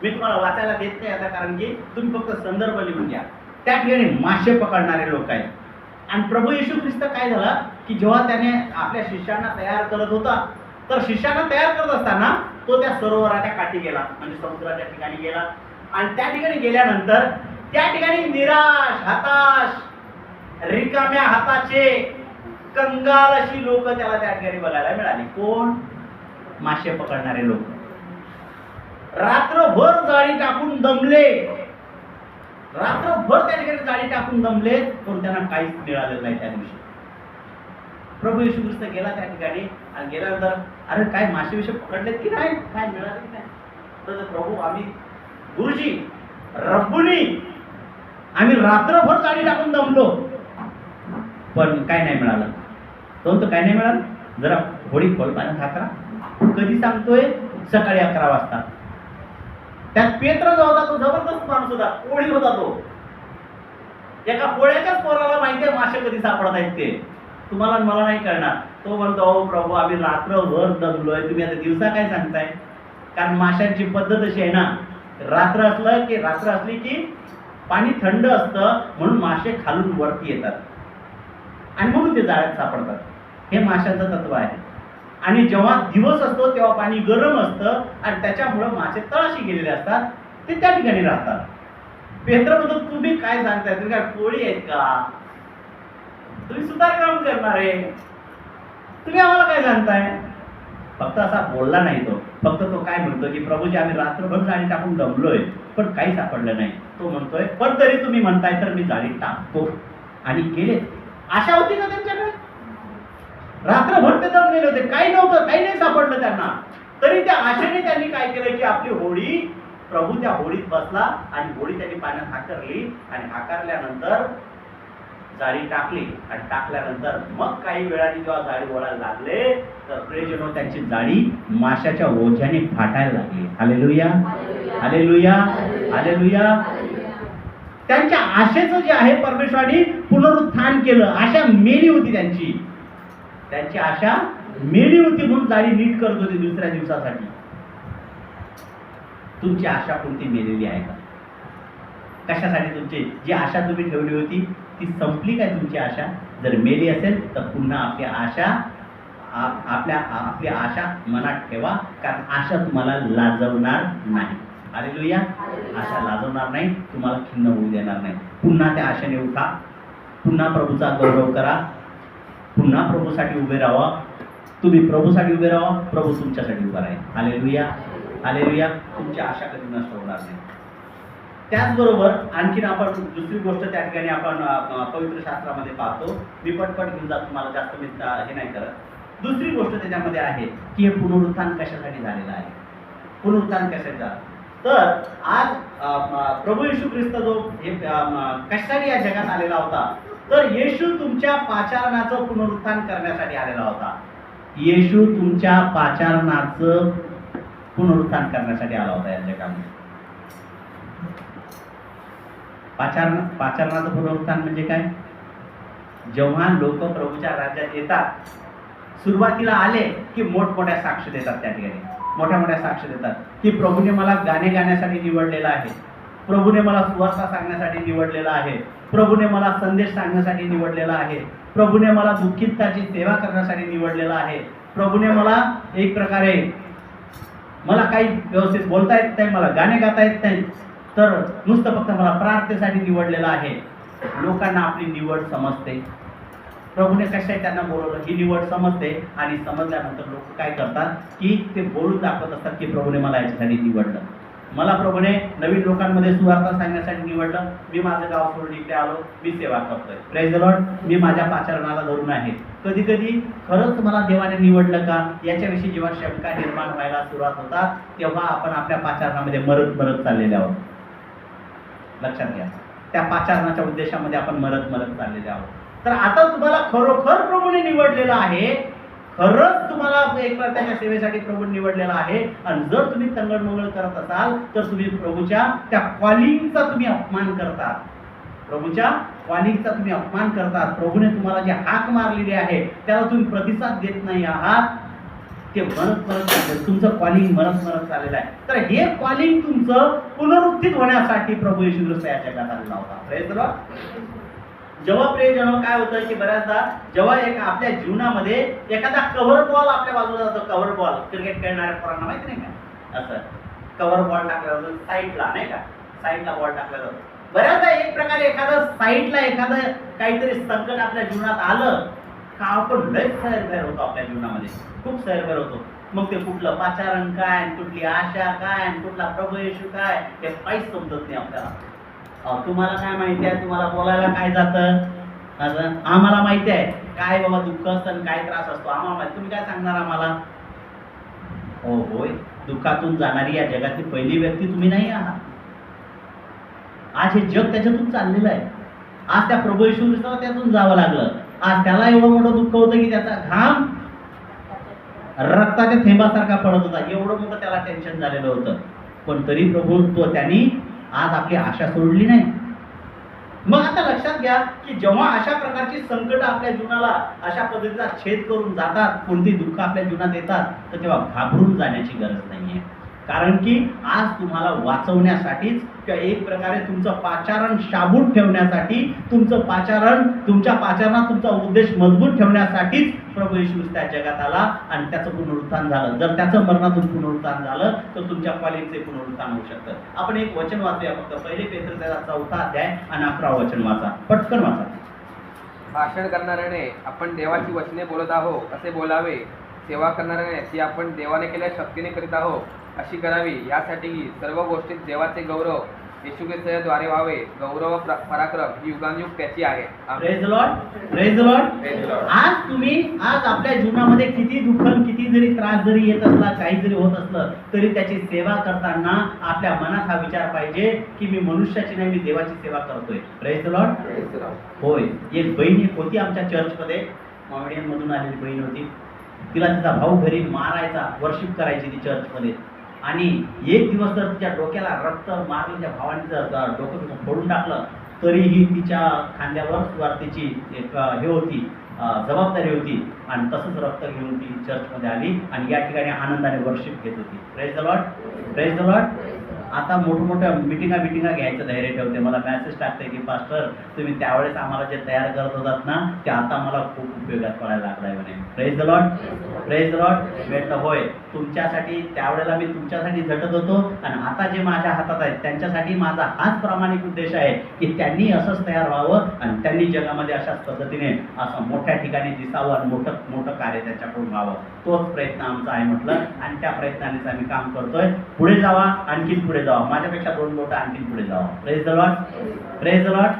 मी तुम्हाला वाचायला देत नाही आता, कारण की तुम्ही फक्त संदर्भ लिहून घ्या. त्या ठिकाणी मासे पकडणारे लोक आहेत. आणि प्रभू येशू ख्रिस्त काय झाला की जेव्हा त्याने आपल्या शिष्यांना तयार करत होता, तर शिष्यांना तयार करत असताना तो त्या सरोवराच्या काठी गेला, म्हणजे समुद्राच्या ठिकाणी गेला. आणि त्या ठिकाणी गेल्यानंतर त्या ठिकाणी निराश, हताश, रिकाम्या हाताचे, कंगाल अशी लोक त्याला त्या ठिकाणी बघायला मिळाली. कोण? मासे पकडणारे लोक. रात्रभर जाळी टाकून दमले, रात्रभर त्या ठिकाणी जाळी टाकून दमले, पण त्यांना काहीच मिळालेलं नाही त्या दिवशी. प्रभू येशू ख्रिस्त गेला त्या ठिकाणी आणि गेल्यानंतर अरे काय मासे विषय पकडलेत की नाही, काय मिळाले की नाही. तर प्रभू, आम्ही गुरुजी, रब्बुनी, आम्ही रात्रभर जाळी टाकून दमलो, पण काय नाही मिळालं. तो काय नाही मिळालं, जरा होडी खोल पाण्यात हात करा. कधी सांगतोय? सकाळी 11 वाजता. त्यात पेत्र जो होता तो जबरदस्त माणूस होता, कोळी होता तो. एका कोळ्याच्याच पोराला माहिती आहे मासे कधी सापडत आहेत ते, तुम्हाला आणि मला नाही कळणार. तो म्हणतो, अहो प्रभू, आम्ही रात्रभर दमलोय, तुम्ही आता दिवसा काय सांगताय? कारण माशांची पद्धत अशी आहे ना, रात्र असली की पाणी थंड असतं, म्हणून मासे खालून वरती येतात आणि म्हणून ते जाळ्यात सापडतात. हे माशांचं तत्व आहे. आणि जेव्हा दिवस असतो तेव्हा पाणी गरम असतं आणि त्याच्यामुळं मासे तळाशी गेलेले असतात, ते त्या ठिकाणी राहतात. पेत्र म्हणतो, तुम्ही काय सांगताय? तुम्ही काय कोळी आहेत का? तुम्ही सुधार काम करणारे, तुम्ही आम्हाला काय सांगताय? फक्त असा बोलला नाही तो. फक्त तो काय म्हणतो की प्रभूजी, आम्ही रात्रभर जाळी टाकून दमलोय, पण काही सापडलं नाही. तो म्हणतोय, पण तरी तुम्ही म्हणताय तर मी जाळी टाकतो. आणि गेले. आशा होती का त्यांच्याकडे? रात्रभर ते दमलेले होते, काही नव्हतं, काही नाही सापडलं त्यांना. तरी त्या आशेने त्यांनी काय केलं की आपली होडी, प्रभू त्या होडीत बसला आणि होडी त्यांनी पाण्यात हाकरली आणि हाकरल्यानंतर जाळी टाकली आणि टाकल्यानंतर मग काही वेळाने जेव्हा जाळी ओढायला लागले तर प्रियजनो, त्यांची जाळी माशाच्या ओझ्याने फाटायला लागली. Hallelujah, hallelujah, hallelujah. त्यांच्या आशेचं जे आहे परमेश्वराने पुनरुत्थान केलं. आशा मेली होती त्यांची आशा मेली होती, म्हणून जाळी नीट करत होती दुसऱ्या दिवसासाठी. तुमची आशा कोणती मेलेली आहे का? कशासाठी तुमची जी आशा तुम्ही ठेवली होती ती संपली काय? तुमची आशा जर मेली असेल तर पुन्हा आपली आशा मनात ठेवा, कारण आशा तुम्हाला लाजवणार नाही. हालेलुया. आशा लाजवणार नाही, तुम्हाला खिन्न होऊ देणार नाही. पुन्हा त्या आशेने उठा, पुन्हा प्रभूचा गौरव करा, पुन्हा प्रभूसाठी उभे राहा. तुम्ही प्रभूसाठी उभे राहा, प्रभू तुमच्यासाठी उभा राहील. Hallelujah, hallelujah. तुमची आशा कधी नष्ट होणार नाही. त्याचबरोबर आणखीन आपण दुसरी गोष्ट त्या ठिकाणी आपण पवित्र शास्त्रामध्ये पाहतो. मी पटपट घेऊन जातो, तुम्हाला जास्त मी हे नाही करत. दुसरी गोष्ट त्याच्यामध्ये आहे की हे पुनरुत्थान कशासाठी झालेलं आहे. पुनरुत्थान कशाचं? तर आज प्रभू येशू ख्रिस्त जो हे कशासाठी या जगात आलेला होता, तर येशू तुमच्या पाचारणाचं पुनरुत्थान करण्यासाठी आलेला होता. येशू तुमच्या पाचारणाचं पुनरुत्थान करण्यासाठी आला होता या जगामध्ये. पाचारणाचं पुनरुत्थान म्हणजे काय? जेव्हा लोक प्रभूच्या राज्यात येतात, सुरुवातीला आले की मोठमोठ्या साक्ष देतात. त्या ठिकाणी मोठ्या साक्ष देतात की प्रभूने मला गाणे गाण्यासाठी निवडलेलं आहे, प्रभूने मला सुवार्ता सांगण्यासाठी निवडलेला आहे, प्रभूने मला संदेश सांगण्यासाठी निवडलेला आहे, प्रभूने मला दुःखिताची सेवा करण्यासाठी निवडलेला आहे, प्रभूने मला एक प्रकारे, मला काही व्यवस्थित बोलता येत नाही, मला गाणे गाता येत नाही, तर नुसतं फक्त मला प्रार्थनेसाठी निवडलेलं आहे. लोकांना आपली निवड समजते. प्रभूने कशाही त्यांना बोलवलं ही निवड समजते आणि समजल्यानंतर लोक काय करतात की ते बोलून दाखवत असतात की प्रभूने मला याच्यासाठी निवडलं, मला प्रभूने नवीन लोकांमध्ये सुवार्ता सांगण्यासाठी निवडलं, मी माझं गाव सोडून इकडे आलो, मी सेवा करतोय. Praise the Lord. मी माझ्या पाचारणाला धरून आहे. कधी कधी खरंच मला देवाने निवडलं का याच्याविषयी जेव्हा शंका निर्माण व्हायला सुरुवात होतात तेव्हा आपण आपल्या पाचारणामध्ये मरत चाललेले आहोत. लक्षात घ्या, त्या पाचारणाच्या उद्देशामध्ये आपण मरत चाललेले आहोत. तर आता तुम्हाला खरोखर प्रभूने निवडलेलं आहे, खरंच तुम्हाला एक त्याच्या सेवेसाठी प्रभू निवडलेला आहे. आणि जर तुम्ही तंगडमंगळ करत असाल तर तुम्ही प्रभूच्या त्या कॉलिंगचा तुम्ही अपमान करतात. प्रभूच्या कॉलिंगचा तुम्ही अपमान करतात. प्रभूने तुम्हाला जे हाक मारलेली आहे त्याला तुम्ही प्रतिसाद देत नाही आहात. ते मरत चालले, तुमचं कॉलिंग मरत चाललेलं आहे. तर हे कॉलिंग तुमचं पुनरुत्थित होण्यासाठी प्रभू येशू ख्रिस्त या जगात आलेला होता. Praise the Lord. जेव्हा प्रियजन काय होतं की बऱ्याचदा जेव्हा एक आपल्या जीवनामध्ये एखादा कव्हर बॉल आपल्या बाजूला जातो, कव्हर बॉल क्रिकेट खेळणाऱ्या पोरांना माहिती नाही का, असं कव्हर बॉल टाकला जातो साईडला, नाही का, साईडला बॉल टाकला जातो. बऱ्याचदा एक प्रकारे एखादं साईडला एखादं काहीतरी संकट आपल्या जीवनात आलं का आपण लयच सैरभैर होतो, आपल्या जीवनामध्ये खूप सैरभैर होतो. मग ते कुठलं पाचारण काय, कुठली आशा काय, कुठला प्रभू येशू काय, हे काहीच समजत नाही आपल्याला. तुम्हाला काय माहिती आहे, तुम्हाला बोलायला काय जातं, असं आम्हाला माहिती आहे काय बाबा दुःख असतं आणि काय त्रास असतो आम्हाला माहिती, तुम्ही काय सांगणार आम्हाला? हो होय, दुःखातून जाणारी या जगातली पहिली व्यक्ती तुम्ही नाही आहात. आज हे जग त्याच्यातून चाललेलं आहे. आज त्या प्रभू येशू ख्रिस्ताला त्यातून जावं लागलं. आज त्याला एवढं मोठं दुःख होतं की त्याचा घाम रक्ताच्या थेंबासारखा पडत होता. एवढं मोठं त्याला टेन्शन झालेलं होतं. पण तरी प्रभू त्यांनी आज आपली आशा सोडली नाही. मग आता लक्षात घ्या की जेव्हा अशा प्रकारची संकट आपल्या जीवनाला अशा पद्धतीचा छेद करून जातात, कोणती दुःख आपल्या जीवनात येतात, तर तेव्हा घाबरून जाण्याची गरज नाहीये. कारण की आज तुम्हाला वाचवण्यासाठीच किंवा एक प्रकारे तुमचं पाचारण शाबूत ठेवण्यासाठी, तुमच्या पाचारणात तुमचा उद्देश मजबूत ठेवण्यासाठीच प्रभू येशू त्या जगात आला आणि त्याचं पुनरुत्थान झालं. जर त्याचं मरणातून पुनरुत्थान झालं तर तुमच्या कॉलिंगचे पुनरुत्थान होऊ शकतं. आपण एक वचन वाचूया फक्त. पहिले पेत्र त्याचा 4 अध्याय आणि 11 वचन वाचा. पटकन वाचा. भाषण करणाऱ्याने आपण देवाची वचने बोलत आहोत असे बोलावे, सेवा करणाऱ्याने ती आपण देवाने केल्या शक्तीने करीत आहोत अशी करावी, यासाठी सर्व गोष्टीत देवाचे गौरव येशू ख्रिस्ताद्वारे व्हावे. गौरव पराक्रम ही युगानुयुग त्याची आहे. Praise the lord. Praise the Lord. आज आपल्या जीवनामध्ये किती दुःख, किती जरी त्रास जरी येत असला, काही जरी होत असलं, तरी त्याची सेवा करताना आपल्या मनात हा विचार पाहिजे की मी मनुष्याची नाही, मी देवाची सेवा करतोय. Praise the Lord. होय, एक बहीण होती आमच्या चर्चमध्ये, मॉमेडियन मधून आलेली बहीण होती. तिला तिचा भाऊ घरी मारायचा, वर्शिप करायची ती चर्चमध्ये. आणि एक दिवस तर तिच्या डोक्याला रक्त मारलं, त्या भावाने डोकं फोडून टाकलं, तरीही तिच्या खांद्यावर तिची एक हे होती, जबाबदारी होती. आणि तसंच रक्त घेऊन ती चर्चमध्ये आली आणि या ठिकाणी आनंदाने वर्शिप घेत होती. Praise the lord. Praise the Lord. आता मोठमोठ्या मिटिंगा घ्यायचं धैर्य ठेवते. मला मेसेज टाकते की पास्टर तुम्ही त्यावेळेस आम्हाला जे तयार करत होतात ना, ते आता मला खूप उपयोगात पडायला लागलाय म्हणे. Praise the lord. Praise the Lord. भेटलं होय, तुमच्यासाठी त्यावेळेला मी तुमच्यासाठी झटत होतो आणि आता जे माझ्या हातात आहेत त्यांच्यासाठी माझा हाच प्रामाणिक उद्देश आहे की त्यांनी असंच तयार व्हावं आणि त्यांनी जगामध्ये अशाच पद्धतीने असं मोठ्या ठिकाणी दिसावं आणि मोठं कार्य त्यांच्याकडून व्हावं. तोच प्रयत्न आमचा आहे म्हटलं आणि त्या प्रयत्नानेच आम्ही काम करतोय. पुढे जावा, आणखीन पुढे जावा, माझ्यापेक्षा 2 बोटं आणखीन पुढे जावा. Praise the lord. Praise the lord.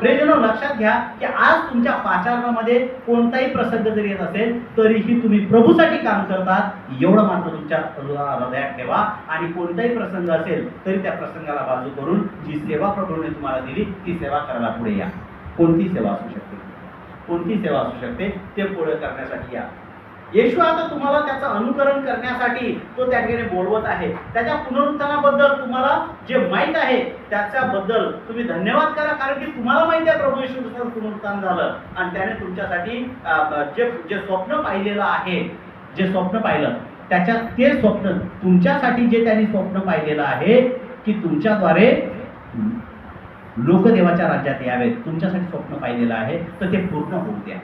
Praise the lord. लक्षात घ्या की आज तुमच्या पाचारणामध्ये कोणताही प्रसंग जरी येत असेल तरीही तुम्ही प्रभूसाठी काम करतात, एवढं मात्र तुमच्या हृदयात ठेवा. आणि कोणताही प्रसंग असेल तरी त्या प्रसंगाला बाजू करून जी सेवा प्रभूने तुम्हाला दिली ती सेवा करायला पुढे या. कोणती सेवा असू शकते, कोणती सेवा असू शकते, ते पुढे करण्यासाठी या. येशू आता तुम्हाला त्याचं अनुकरण करण्यासाठी तो त्या ठिकाणी बोलवत आहे. त्याच्या पुनरुत्थानाबद्दल तुम्हाला जे माहीत आहे त्याच्याबद्दल तुम्ही धन्यवाद करा, कारण की तुम्हाला माहिती आहे प्रभू येशू ख्रिस्ताचं पुनरुत्थान झालं आणि त्याने तुमच्यासाठी जे स्वप्न पाहिलेलं आहे, जे स्वप्न पाहिलं ते स्वप्न तुमच्यासाठी जे त्यांनी स्वप्न पाहिलेलं आहे की तुमच्याद्वारे लोक देवाच्या राज्यात यावेत, तुमच्यासाठी स्वप्न पाहिलेलं आहे, तर ते पूर्ण होऊ द्या.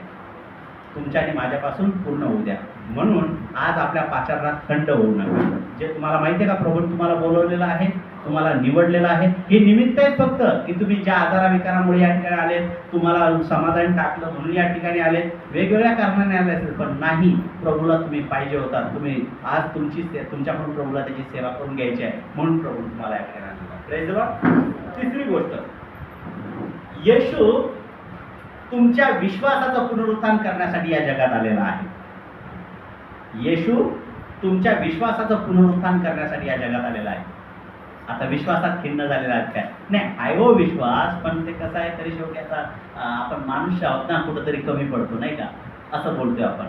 तुमच्या आणि माझ्यापासून पूर्ण होऊ द्या. म्हणून आज आपल्या पाचारणात खंड होऊ नका. जे तुम्हाला माहिती आहे का प्रभू तुम्हाला बोलवलेलं आहे, तुम्हाला निवडलेलं आहे, हे निमित्त आहे फक्त की तुम्ही ज्या आजाराविकारामुळे या ठिकाणी आले, तुम्हाला समाधान टाकलं म्हणून या ठिकाणी आले, वेगवेगळ्या कारणाने आले असेल, पण नाही, प्रभूला तुम्ही पाहिजे होतात. तुम्ही आज तुमच्याकडून प्रभूला त्याची सेवा करून घ्यायची आहे म्हणून प्रभू तुम्हाला या ठिकाणी आणलं. Praise the Lord. तिसरी गोष्ट, येशू तुमच्या विश्वासाचं पुनरुत्थान करण्यासाठी या जगात आलेला आहे. येशू तुमच्या विश्वासाचं पुनरुत्थान करण्यासाठी या जगात आलेला आहे. आता विश्वासात खिन्न झालेला आहे काय? नाही, आहे हो विश्वास, पण ते कसं आहे, तरी शेवटी आता आपण माणूस आहोत ना, कुठंतरी कमी पडतो नाही का, असं बोलतोय आपण.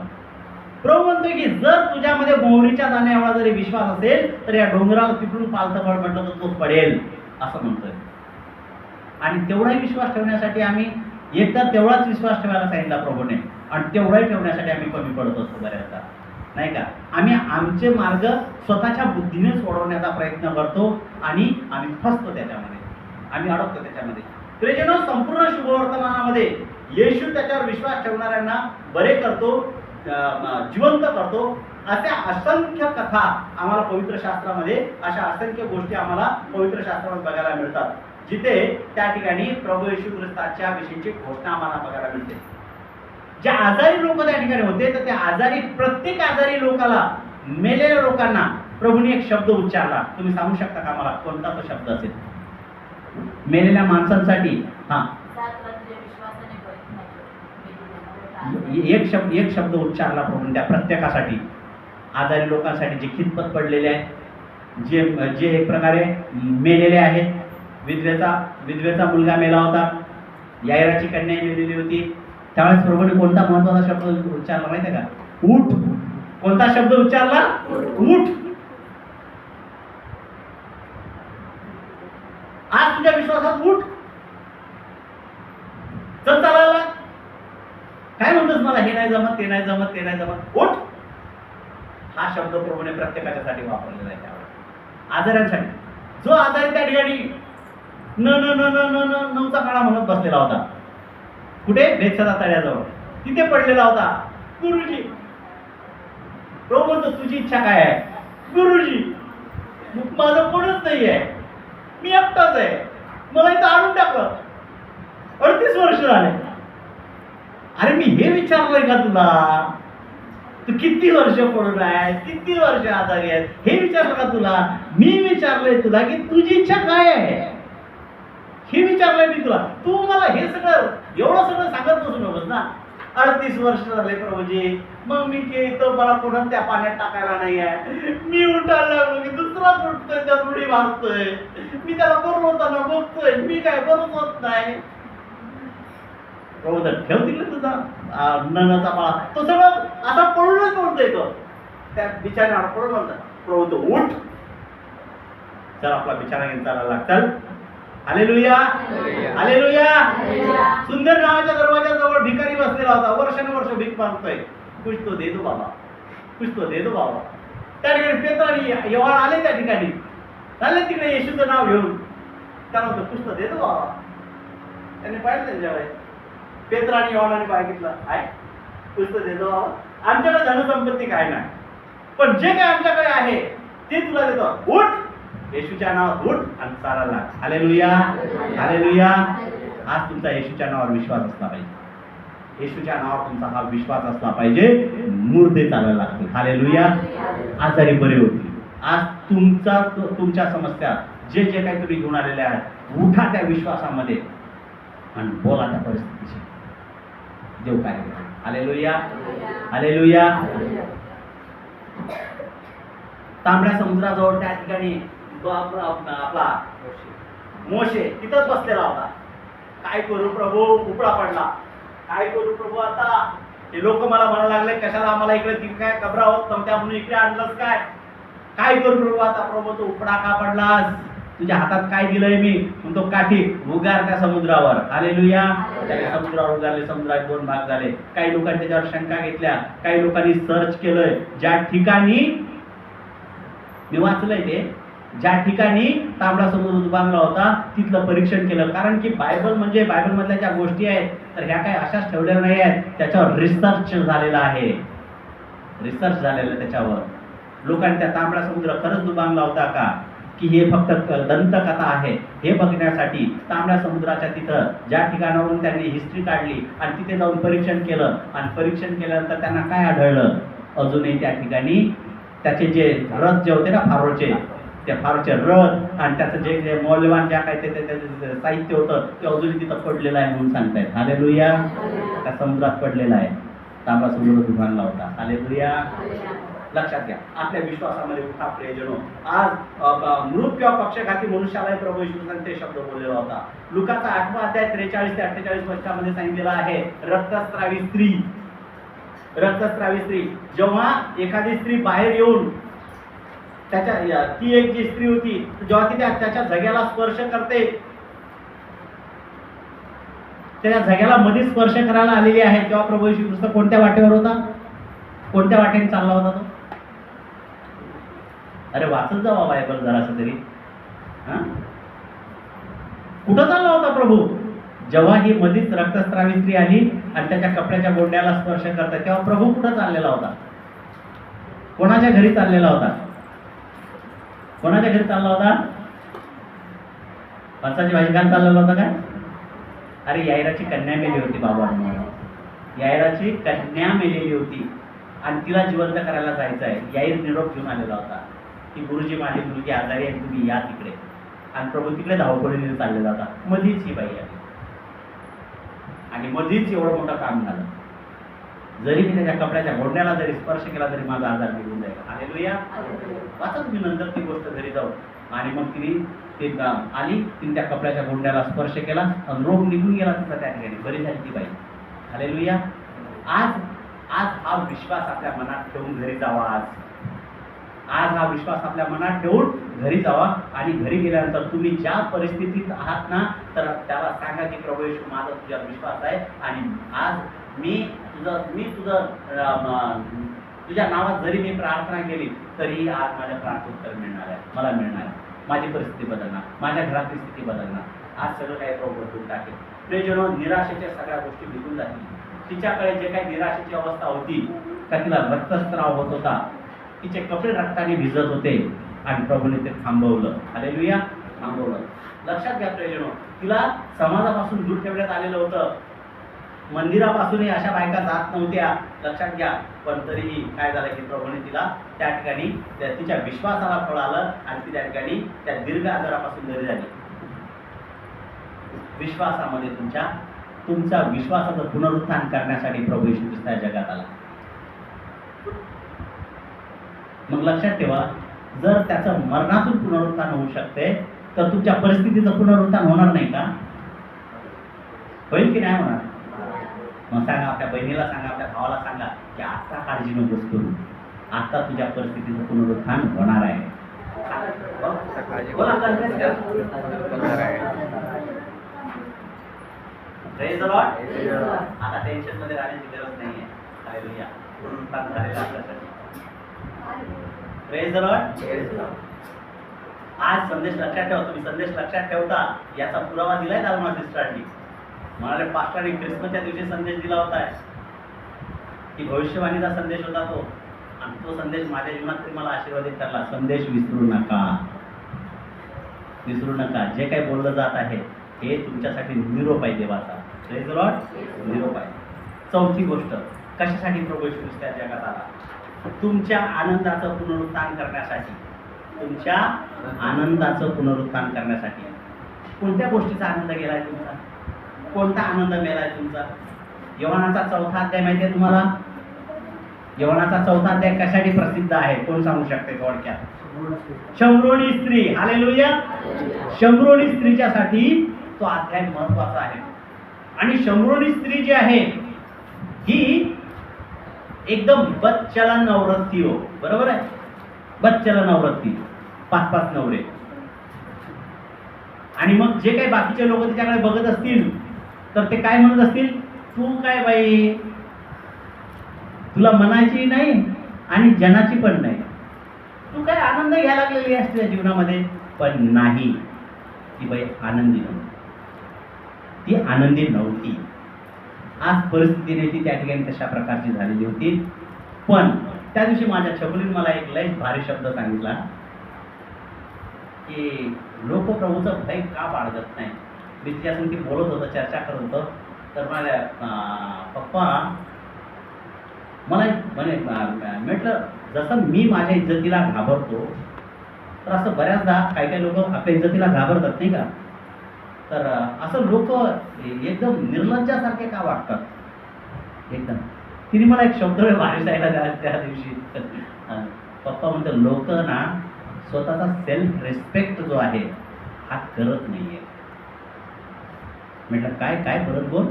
प्रभू म्हणतोय की जर तुझ्यामध्ये मोहरीच्या दाण्या एवढा जरी विश्वास असेल तर या डोंगराला तिकडून पालतं पड म्हटलं तर तो पडेल, असं म्हणतोय. आणि तेवढाही विश्वास ठेवण्यासाठी आम्ही एकतर तेवढाच विश्वास ठेवायला सांगितला प्रभूने आणि तेवढाही ठेवण्यासाठी आम्ही कमी पडत असतो बऱ्याचदा नाही का. आम्ही आमचे मार्ग स्वतःच्या बुद्धीने सोडवण्याचा प्रयत्न करतो आणि आम्ही फसतो त्याच्यामध्ये, आम्ही अडकतो त्याच्यामध्ये. प्रियजनो, संपूर्ण शुभवर्तमानामध्ये येशू त्याच्यावर विश्वास ठेवणाऱ्यांना बरे करतो, जिवंत करतो. अशा असंख्य कथा आम्हाला पवित्र शास्त्रामध्ये, अशा असंख्य गोष्टी आम्हाला पवित्र शास्त्रामध्ये बघायला मिळतात जिथे त्या ठिकाणी प्रभू येशू ख्रिस्ताच्या विषयीची घोषणा आम्हाला बघायला मिळते. जे आजारी लोक त्या ठिकाणी होते तर त्या आजारी, प्रत्येक आजारी लोकाला, मेलेल्या लोकांना प्रभूने एक शब्द उच्चारला. तुम्ही सांगू शकता का मला कोणता तो शब्द असेल? मेलेल्या माणसांसाठी एक शब्द उच्चारला प्रभूने त्या प्रत्येकासाठी, आजारी लोकांसाठी जे खितपत पडलेले आहेत, जे एक प्रकारे मेलेले आहेत, विधवेचा मुलगा मेला होता, यायराची कन्या मेलेली होती. त्यावेळेस प्रभूने कोणता महत्वाचा शब्द उच्चारला माहिती आहे का? उठ. कोणता शब्द उच्चारला? उठ. आज तुझ्या विश्वासात उठ. चल चालायला. काय म्हणतोस मला हे नाही जमत, ते नाही जमत, ते नाही जमत, उठ. हा शब्द प्रभूने प्रत्येकाच्यासाठी वापरलेला आहे. त्यावेळेस आजारांसाठी. जो आजारी त्या ठिकाणी न न न न न न नऊचा काळा म्हणत बसलेला होता. कुठे? बेतसदा तळ्याजवळ. तिथे पडलेला होता. गुरुजी, प्रभू म्हणतो तुझी इच्छा काय आहे? गुरुजी, माझं कोणच नाही आहे, मी एकटाच आहे, मला इथं आणून टाकलं, 38 वर्ष झाले. अरे मी हे विचारलंय का तुला? तू किती वर्ष पडून आहे, किती वर्ष आजारी आहे, हे विचारलं का तुला? मी विचारलंय तुला की तुझी इच्छा काय आहे, हे विचारलंय मी तुला. तू मला हे सगळं एवढं सगळं सांगत बसू नकोस ना. 38 वर्ष झाले प्रभूजी, मग मी इथं मला कोणाच त्या पाण्यात टाकायला नाही आहे. मी उठायला लागलो की दुसराच उठतोय, त्या उडी मारतोय, मी त्याला बरोबर होताना बघतोय, मी काय बरोबर होत नाही. प्रभू तर ठेव तिकडे तुझा ननाचा बाळा, तो सगळं आता पडूनच बोलतोय. तो त्या बिचाऱ्यावर पडून म्हणतात. प्रभू तो उठ, चल आपला बिचारा घेऊन चालायला लागतात. Hallelujah, hallelujah. सुंदर नावाच्या दरवाजाजवळ भिकारी बसलेला होता. वर्षानुवर्ष भीक मागतोय. कुछ तो दे दो बाबा, कुछ तो दे दो बाबा. त्या ठिकाणी पेत्र आणि यहोवा आले. त्या ठिकाणी चालले तिकडे येशूचं नाव घेऊन. त्याला म्हणतो कुछ तो दे दो बाबा. त्यांनी पाहिलं त्यांच्याकडे. पेत्र आणि यहोवाने बघितलं, आहे कुछ तो दे दो बाबा. आमच्याकडे धनसंपत्ती काय नाही, पण जे काय आमच्याकडे आहे ते तुला देतो. उठ, येशूच्या नावात उठ आणि चालायला लाग. Hallelujah, hallelujah. आज तुमचा येशूच्या नावावर विश्वास असला पाहिजे. येशूच्या नावावर तुमचा हा विश्वास असला पाहिजे. मुर्दे चालायला लागतील. हालेलुया. आजारी बरे होतील. आज तुमच्या समस्या जे जे काही तुम्ही घेऊन आलेले आहेत, उठा त्या विश्वासामध्ये आणि बोला त्या परिस्थितीशी. देव काय करतो. Hallelujah, hallelujah. तांबड्या समुद्राजवळ त्या ठिकाणी तो आपला मोशे तिथंच बसलेला होता. काय करू प्रभू, उपळा पडला. काय करू प्रभू आता? हे लोक मला म्हणायला लागले, कशाला आम्हाला इकडे काय कबरा होत नव्हत्या म्हणून इकडे आणलंच काय? काय करू प्रभू आता? प्रभू तो उपडा का पडलास? तुझ्या हातात काय दिलंय मी? म्हणतो काठी उगार त्या समुद्रावर. हालेलुया. त्या समुद्रावर उगारले. समुद्रात 2 भाग झाले. काही लोकांनी त्याच्यावर शंका घेतल्या, काही लोकांनी सर्च केलंय. ज्या ठिकाणी मी वाचलंय ते, ज्या ठिकाणी तांबडा समुद्र उभारला होता तिथलं परीक्षण केलं. कारण की बायबल म्हणजे बायबलमधल्या ज्या गोष्टी आहेत तर ह्या काही अशाच ठेवलेल्या नाही आहेत. त्याच्यावर रिसर्च झालेला आहे. रिसर्च झालेलं त्याच्यावर. लोकांनी त्या तांबडा समुद्र खरंच दुबांगला होता का, की हे फक्त दंतकथा आहे, हे बघण्यासाठी तांबड्या समुद्राच्या तिथं ज्या ठिकाणावरून त्यांनी हिस्ट्री काढली आणि तिथे जाऊन परीक्षण केलं. आणि परीक्षण केल्यानंतर त्यांना काय आढळलं? अजूनही त्या ठिकाणी त्याचे जे रथ जे होते ना फारोचे, त्या फारोचे रथ आणि त्याचं जे जे मौल्यवान ज्या काय ते साहित्य होतं ते अजूनही तिथं पडलेलं आहे म्हणून सांगतायत. हालेलुया. त्या समुद्रात पडलेला आहे. तांबडा समुद्र उभारला होता. हालेलुया. लक्षात घ्या, आपल्या विश्वासामध्ये उठा प्रियजनो. आज मृत किंवा पक्षघाती मनुष्याला प्रभू येशूने ते शब्द बोललेला होता. लुकाचा 8वां अध्याय 43 ते 48 वचनामध्ये सांगितलेला आहे, रक्तस्रावी स्त्री. रक्तस्रावी स्त्री, जेव्हा एखादी स्त्री बाहेर येऊन ती एक जी स्त्री होती, जेव्हा ती त्याच्या झग्याला स्पर्श करते, त्या झग्याला मध्ये स्पर्श करायला आलेली आहे, तेव्हा प्रभू येशू ख्रिस्त कोणत्या वाटेवर होता? कोणत्या वाटेने चालला होता तो? अरे वाचत जावा बायबल जरासं तरी. कुठं चालला होता प्रभू? जेव्हा ही मधीच रक्तस्रावी स्त्री आली आणि त्याच्या कपड्याच्या गोंड्याला स्पर्श करते, तेव्हा प्रभू कुठं चाललेला होता? कोणाच्या घरी चाललेला होता? कोणाच्या घरी चालला होता? फणसाची भाजी खायला चाललेला होता काय? अरे यायराची कन्या मेली होती बाबा. यायराची कन्या मेलेली होती आणि तिला जिवंत करायला जायचं आहे. याईर निरोप घेऊन आलेला होता की गुरुजी माझी मुलगी आजारी आहे, तुम्ही या तिकडे. आणि प्रभू तिकडे धावपळीने चाललेला होता. मधीच ही बाई आली आणि मधीच एवढं मोठं काम झालं. जरी मी त्याच्या कपड्याच्या गोंड्याला जरी स्पर्श केला तरी माझा आजार निघून जाईल. हालेलुया. वाचा तुम्ही नंतर ती गोष्ट घरी जाऊ. आणि मग तिने ती आली, तिने त्या कपड्याच्या गोंड्याला स्पर्श केला आणि रोग निघून गेला तिचा त्या ठिकाणी, बरी झाली ती बाई. हालेलुया. आज आज हा विश्वास आपल्या मनात ठेवून घरी जावा. आज हा विश्वास आपल्या मनात ठेवून घरी जावा आणि घरी गेल्यानंतर तुम्ही ज्या परिस्थितीत आहात ना, तर त्याला सांगा की प्रभू येशू, माझा तुझ्यावर विश्वास आहे आणि आज मी तुझं तुझ्या नावात जरी मी प्रार्थना केली तरी आज माझ्या प्रार्थनेत उत्तर मिळणार आहे, मला मिळणार आहे. माझी परिस्थिती बदलणार, माझ्या घरातली स्थिती बदलणार. आज सगळं काही प्रभू बदलून टाकेल. प्रियजनो, निराशेच्या सगळ्या गोष्टी निघून जातील. तिच्याकडे जे काही निराशेची अवस्था होती, का तिला रक्तस्राव होत होता, तिचे कपडे रक्ताने भिजत होते आणि प्रभूने ते थांबवलं. हालेलुया, थांबवलं. लक्षात घ्या प्रियजनो, तिला समाजापासून दूर ठेवण्यात आलेलं होतं. मंदिरापासूनही अशा बायका जात नव्हत्या, लक्षात घ्या. पण तरीही काय झालं की प्रभूने तिला त्या ठिकाणी तिच्या विश्वासाला फळ आलं आणि ती त्या ठिकाणी त्या दीर्घ आजारापासून बरी झाली. विश्वासामध्ये तुमच्या विश्वासाचं पुनरुत्थान करण्यासाठी प्रभू येशू ख्रिस्त या जगात आला. मग लक्षात ठेवा, जर त्याचं मरणातून पुनरुत्थान होऊ शकते तर तुमच्या परिस्थितीचं पुनरुत्थान होणार नाही का? होईल की नाही होणार? मग सांगा, आपल्या बहिणीला सांगा, आपल्या भावाला सांगा की आता काळजी नकोस करू, आता तुझ्या परिस्थितीचं पुनरुत्थान होणार आहे. बोला, प्रेज द लॉर्ड. आता टेन्शन मध्ये राहण्याची गरज नाहीये. हालेलुया, पुनरुत्थान झालेलं आपल्यासाठी. Praise the Lord. आज संदेश लक्षात ठेवा. तुम्ही संदेश लक्षात ठेवता याचा पुरावा दिलाय दालमा सिस्टरनी. म्हणाले पास्टरने ख्रिसमसच्या दिवशी संदेश दिला होता की भविष्यवाणीचा संदेश होता तो, आणि तो संदेश माझ्या जीवनात तरी मला आशीर्वादित ठरला. संदेश विसरू नका, विसरू नका. जे काही बोललं जात आहे हे तुमच्यासाठी निरोप आहे देवाचा. प्रेज द लॉर्ड, निरोप आहे. चौथी गोष्ट, कशासाठी प्रभू येशू ख्रिस्त या जगात आला? तुमच्या आनंदाचं पुनरुत्थान करण्यासाठी. तुमच्या आनंदाचं पुनरुत्थान करण्यासाठी. कोणत्या गोष्टीचा आनंद गेलाय तुमचा? कोणता आनंद मिळालाय तुमचा? योहानाचा 4था अध्याय माहिती आहे तुम्हाला? योहानाचा 4था अध्याय कशासाठी प्रसिद्ध आहे? कोण सांगू शकते थोडक्यात? शंभरोणी स्त्री. हालेलुया. शंभरोणी स्त्रीच्यासाठी तो अध्याय महत्वाचा आहे. आणि शंभरोणी स्त्री जी आहे ही एकदम बदचलन नवरत्ती हो, बरोबर आहे? बदचलन नवरत्ती, 5 नवरे. आणि मग जे काही बाकीचे लोक तिच्याकडे बघत असतील तर ते काय म्हणत असतील? तू काय बाई, तुला मनाची नाही आणि जनाची पण नाही, तू काय आनंद घ्यायला लागलेली आहेस तुझ्या जीवनामध्ये? पण नाही, ती बाई आनंदी नव्हती. ती आनंदी नव्हती. आज परिस्थितीने ती त्या ठिकाणी तशा प्रकारची झालेली होती. पण त्या दिवशी माझ्या छकुलीने मला एक लय भारी शब्द सांगितला की लोक प्रभूचं भय का बाळगत नाही. मी तिच्यासंग ती बोलत होतो, चर्चा करत होतो, तर माझ्या पप्पा मला म्हटलं, जसं मी माझ्या इज्जतीला घाबरतो तर असं बऱ्याचदा काही लोक आपल्या इज्जतीला घाबरतात नाही का? तर असं लोक एकदम निर्लज्जासारखे का वागतात? एकदम. तिने मला एक शब्द भारी सांगितला त्या दिवशी. पप्पा म्हणतात, लोक ना स्वतःचा सेल्फ रिस्पेक्ट जो आहे हा करत नाहीये. म्हटलं काय काय परत बोल?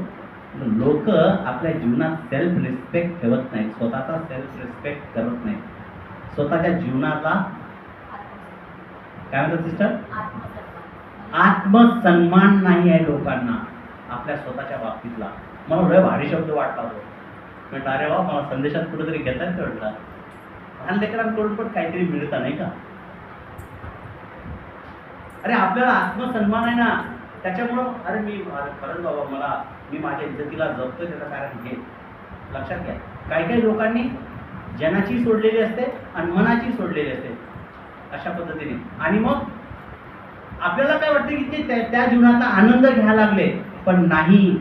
लोक आपल्या जीवनात सेल्फ रिस्पेक्ट ठेवत नाहीत, स्वतःचा सेल्फ रिस्पेक्ट करत नाहीत, स्वतःच्या जीवनाला काय म्हणतात सिस्टर? आत्मसन्मान नाही आहे लोकांना आपल्या स्वतःच्या बाबतीतला. मला लय भारी शब्द वाटला तो. म्हटलं अरे वा, मला संदेशात कुठेतरी घेतात ते. म्हटलं लहान लेकरांकडून पण काहीतरी मिळतं नाही का? अरे आपल्याला आत्मसन्मान आहे ना, त्याच्यामुळं अरे मी खरंच बाबा मी माझ्या इज्जतीला जपतोय त्याचं कारण हे. लक्षात घ्या, काही लोकांनी जनाची सोडलेली असते आणि मनाची सोडलेली असते अशा पद्धतीने. आणि मग आपल्याला काय वाटतं की ते त्या जीवनाचा आनंद घ्यायला लागले, पण नाही,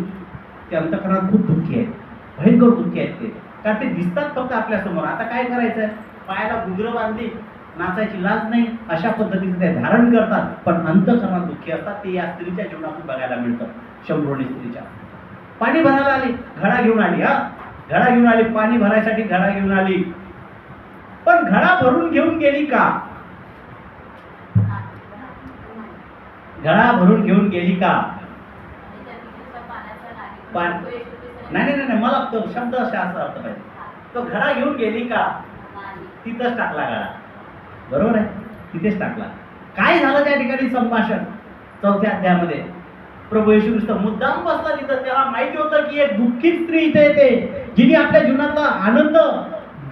ते अंतःकरणात खूप दुःखी आहेत, भयंकर दुःखी आहेत ते. कारण ते दिसतात फक्त आपल्यासमोर. आता काय करायचं आहे? पायाला घुंगरं बांधली, नाचायची लाज नाही, अशा पद्धतीने ते धारण करतात, पण अंतःकरणात दुःखी असतात. ते या स्त्रीच्या जीवनातून बघायला मिळतं. शंभरोणी स्त्रीच्या पाणी भरायला आली, घडा घेऊन आली. घडा घेऊन आली, पाणी भरायसाठी घडा घेऊन आली, पण घडा भरून घेऊन गेली का? घडा भरून घेऊन गेली का? आणि त्या विहिरीच्या पाण्याचा नाही. पान- प्रभू येशू ख्रिस्ताने नाही, मला तो शब्द असा अर्थ पाहिजे. तो घडा घेऊन गेली का? नाही. तिथंच टाकला घडा. बरोबर आहे, तिथेच टाकला. काय झालं त्या ठिकाणी संभाषण? 4थ्या अध्यायामध्ये प्रभू येशू ख्रिस्त मुद्दाम बसला तिथं. त्याला माहिती होतं की एक दुःखित स्त्री इथे येते, जिने आपल्या जीवनातला आनंद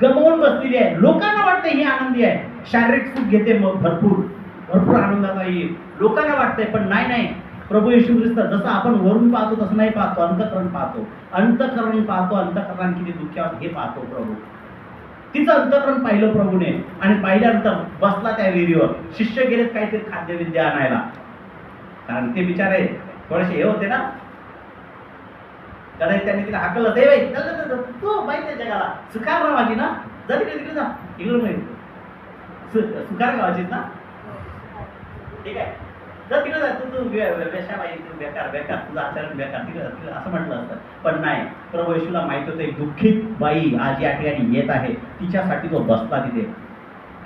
गमावून बसलेली आहे. लोकांना वाटतं ही आनंदी आहे, शारीरिक सुख घेते, मग भरपूर आनंदाचा येईल लोकांना वाटतंय. पण नाही, प्रभू येशू ख्रिस्त जसं आपण वरून पाहतो तसं नाही पाहतो, अंतःकरण पाहतो. अंतःकरण किती दुःख्यावर हे पाहतो प्रभू. तिचं अंतःकरण पाहिलं प्रभूने, आणि पाहिल्यानंतर बसला त्या विहिरीवर. शिष्य गेलेत काहीतरी खाद्यविद्या आणायला, कारण ते बिचारे थोडेसे हे होते ना. कदाचित त्यांनी तिला हाकललं, दे बाई, चल तू बाई त्या जगाला सुखार गावाची ना, जा तिकडे जा, इकडून नाही सुखार गावाचीच ना, ठीक आहे, जर तिकडे जा, तू वेशा बाई, तू बेकार तुझं आचरण बेकार, तिकडे असं म्हटलं असतं. पण नाही, प्रभू येशूला माहित होतं एक दुःखित बाई आज या ठिकाणी येत आहे, तिच्यासाठी तो बसला तिथे.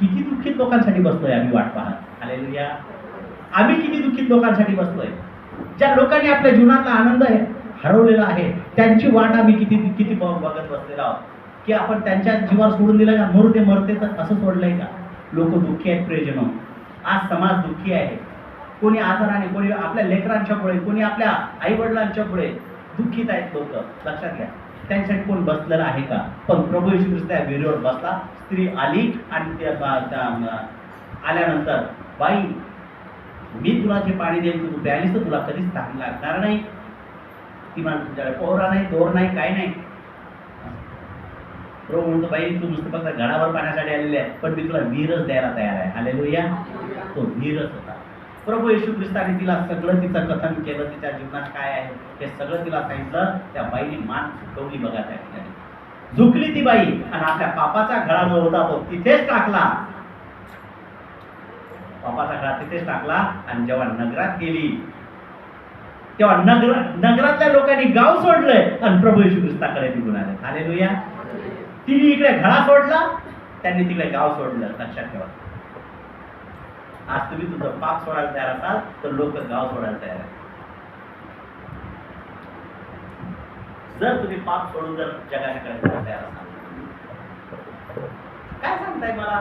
किती दुःखित लोकांसाठी बसलोय आम्ही वाट पाहत. हालेलुया. आम्ही किती दुःखित लोकांसाठी बसलोय. ज्या लोकांनी आपल्या जीवनातला आनंद हरवलेला आहे, त्यांची वाट आम्ही किती बघत बसलेलो आहोत, की आपण त्यांच्या जीवावर सोडून दिलं का? मरते तर असं सोडलंय का? लोक दुःखी आहेत प्रियजनो. आज समाज दुःखी आहे. कोणी आजाराने, कोणी आपल्या लेकरांच्या पुढे, कोणी आपल्या आई वडिलांच्या पुढे दुःखीत आहेत लोक. लक्षात घ्या, त्यांच्यासाठी कोण बसलेलं आहे का? पण प्रभू येशू ख्रिस्त या विहिरीवर बसला. स्त्री आली आणि आल्यानंतर, बाई, मी तुला जे पाणी देईल तू प्यायलीस तर तुला कधीच ताक लागणार नाही. ती म्हणून तुझ्याकडे पोहरा नाही, दोर नाही, काय नाही. प्रभू म्हणतो, बाई, तू नुसतं फक्त घडावर पाण्यासाठी आलेले आहे, पण मी तुला विहीरच द्यायला तयार आहे. हालेलुया. तो विहीरच होता. प्रभू येशू ख्रिस्ताने तिला सगळं तिचं कथन केलं, तिच्या जीवनात काय आहे हे सगळं तिला सांगितलं. त्या बाईने मान झुकवली बघा. त्या ठिकाणी झुकली ती बाई, आणि आपल्या पापाचा घडा जो होता तो तिथेच टाकला. पापाचा घडा तिथेच टाकला. आणि जेव्हा नगरात गेली तेव्हा नगरातल्या लोकांनी गाव सोडलंय आणि प्रभू येशू ख्रिस्ताकडे निघून आले. हालेलुया. तिने इकडे घडा सोडला, त्यांनी तिकडे गाव सोडलं. लक्षात ठेवा, आज तुम्ही तुझं पाप सोडायला तयार असाल तर लोक गाव सोडायला तयार आहेत. जर तुम्ही पाप सोडून जर जगाकडे तयार असाल, काय सांगताय मला?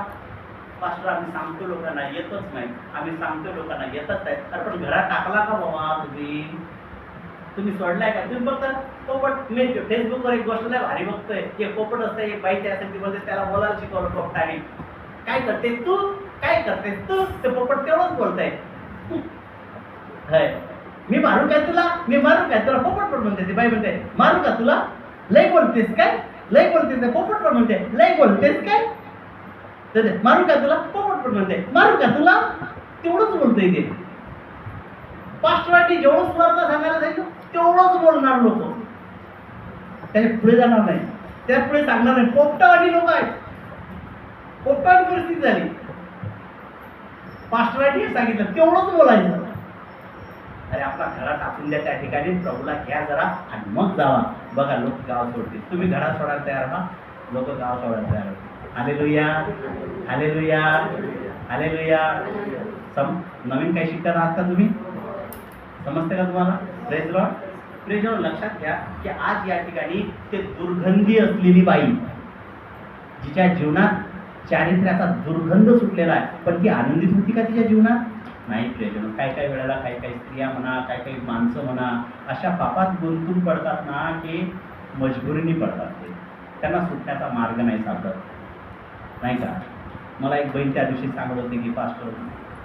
पास्टर, आम्ही सांगतो लोकांना येतच नाही, आम्ही सांगतो लोकांना येतच नाही. अरे पण घरात टाकला का बाबा तुम्ही सोडलाय का? तुम्ही बघता पोपट, मी फेसबुकवर एक गोष्ट नाही भारी बघतोय, एक पोपट असतं, एक बाई त्यासाठी बोलते, त्याला बोलायला शिकवलं पोपटाने. काय करते तू, काय करते तू? ते पोपट तेवढंच बोलताय, मी मारू काय तुला, मी मारू काय तुला? पोपट पण म्हणते, ती बाई म्हणते, मारू का तुला? लय बोलतेस काय, लय बोलतेस. पोपट पण म्हणते, लय बोलतेस काय? मारू का तुला? पोपट पण म्हणते, मारू का तुला? तेवढंच बोलतोय ते. पास्टरांनी जेवढं सुधारणा सांगायला सांगितलं तेवढंच बोलणार लोक, त्याने पुढे जाणार नाही, त्या पुढे सांगणार नाही. पोपटावाली लोक आहेत. पोपटावाली परिस्थिती झाली. पास्टरांनी हे सांगितलं तेवढंच बोलायचं. अरे आपला घरा टाकून द्या त्या ठिकाणी, प्रभूला घ्या जरा आणि मग जावा. बघा लोक गाव सोडतील. तुम्ही घरा सोडायला तयार व्हा, लोक गाव सोडायला तयार होतील. Hallelujah, hallelujah, hallelujah. नवीन काही शिकत आहात का तुम्ही? समजते का तुम्हाला? Praise Lord. Praise Lord. लक्षात घ्या की आज या ठिकाणी ते दुर्गंधी असलेली बाई, जिच्या जीवनात चारित्र्याचा दुर्गंध सुटलेला आहे, पण ती आनंदित होती का तिच्या जीवनात? नाही. Praise Lord. काही वेळेला काही स्त्रिया म्हणा, काही माणसं म्हणा, अशा पापात गुंतून पडतात ना की मजबुरीने पडतात. ते त्यांना सुटण्याचा मार्ग नाही सापडत, नाही का? मला एक बहीण त्या दिवशी सांगत होती की पास्टर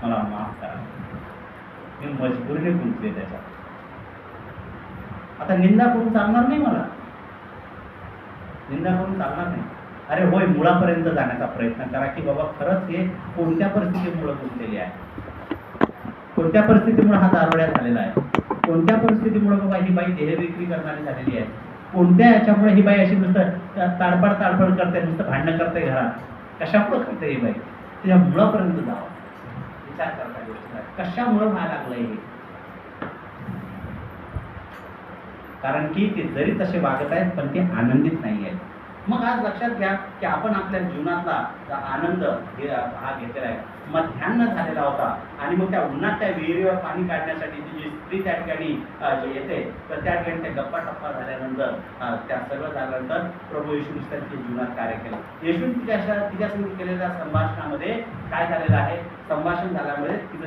मला माफ करा, मी मजबुरीने गुंतले त्याच्यात. आता निंदा करून चालणार नाही, मला निंदा करून चालणार नाही. अरे होय, मुळापर्यंत जाण्याचा प्रयत्न करा की बाबा खरंच हे कोणत्या परिस्थितीमुळे गुंतलेली आहे, कोणत्या परिस्थितीमुळे हा दारोड्यात झालेला आहे, कोणत्या परिस्थितीमुळे बाबा ही बाई देहविक्री करणारी झालेली आहे, कोणत्या याच्यामुळे ही बाई अशी नुसतं ताडपड करते, नुसतं भांडणं करते घरात, कशामुळे करते ही बाई? तिच्या मुळापर्यंत जावं, विचार करता गोष्ट कशामुळे व्हायला लागलंय हे. कारण की ते जरी तसे वागत आहेत पण ते आनंदित नाही आहेत. मग आज लक्षात घ्या की आपण आपल्या जीवनातला आनंद हा घेतलेला आहे. मध्यान्ह झालेला होता. आणि मग त्या उन्हात त्या विहिरीवर पाणी काढण्यासाठी ती जी स्त्री त्या ठिकाणी जे येते, तर त्या ठिकाणी त्या गप्पा टप्पा झाल्यानंतर त्या सगळं झाल्यानंतर प्रभू येशू ख्रिस्तांच्या जीवनात कार्य केलं. येशूने तिच्यासंग केलेल्या संभाषणामध्ये काय झालेलं आहे, संभाषण झाल्यामुळे तिचं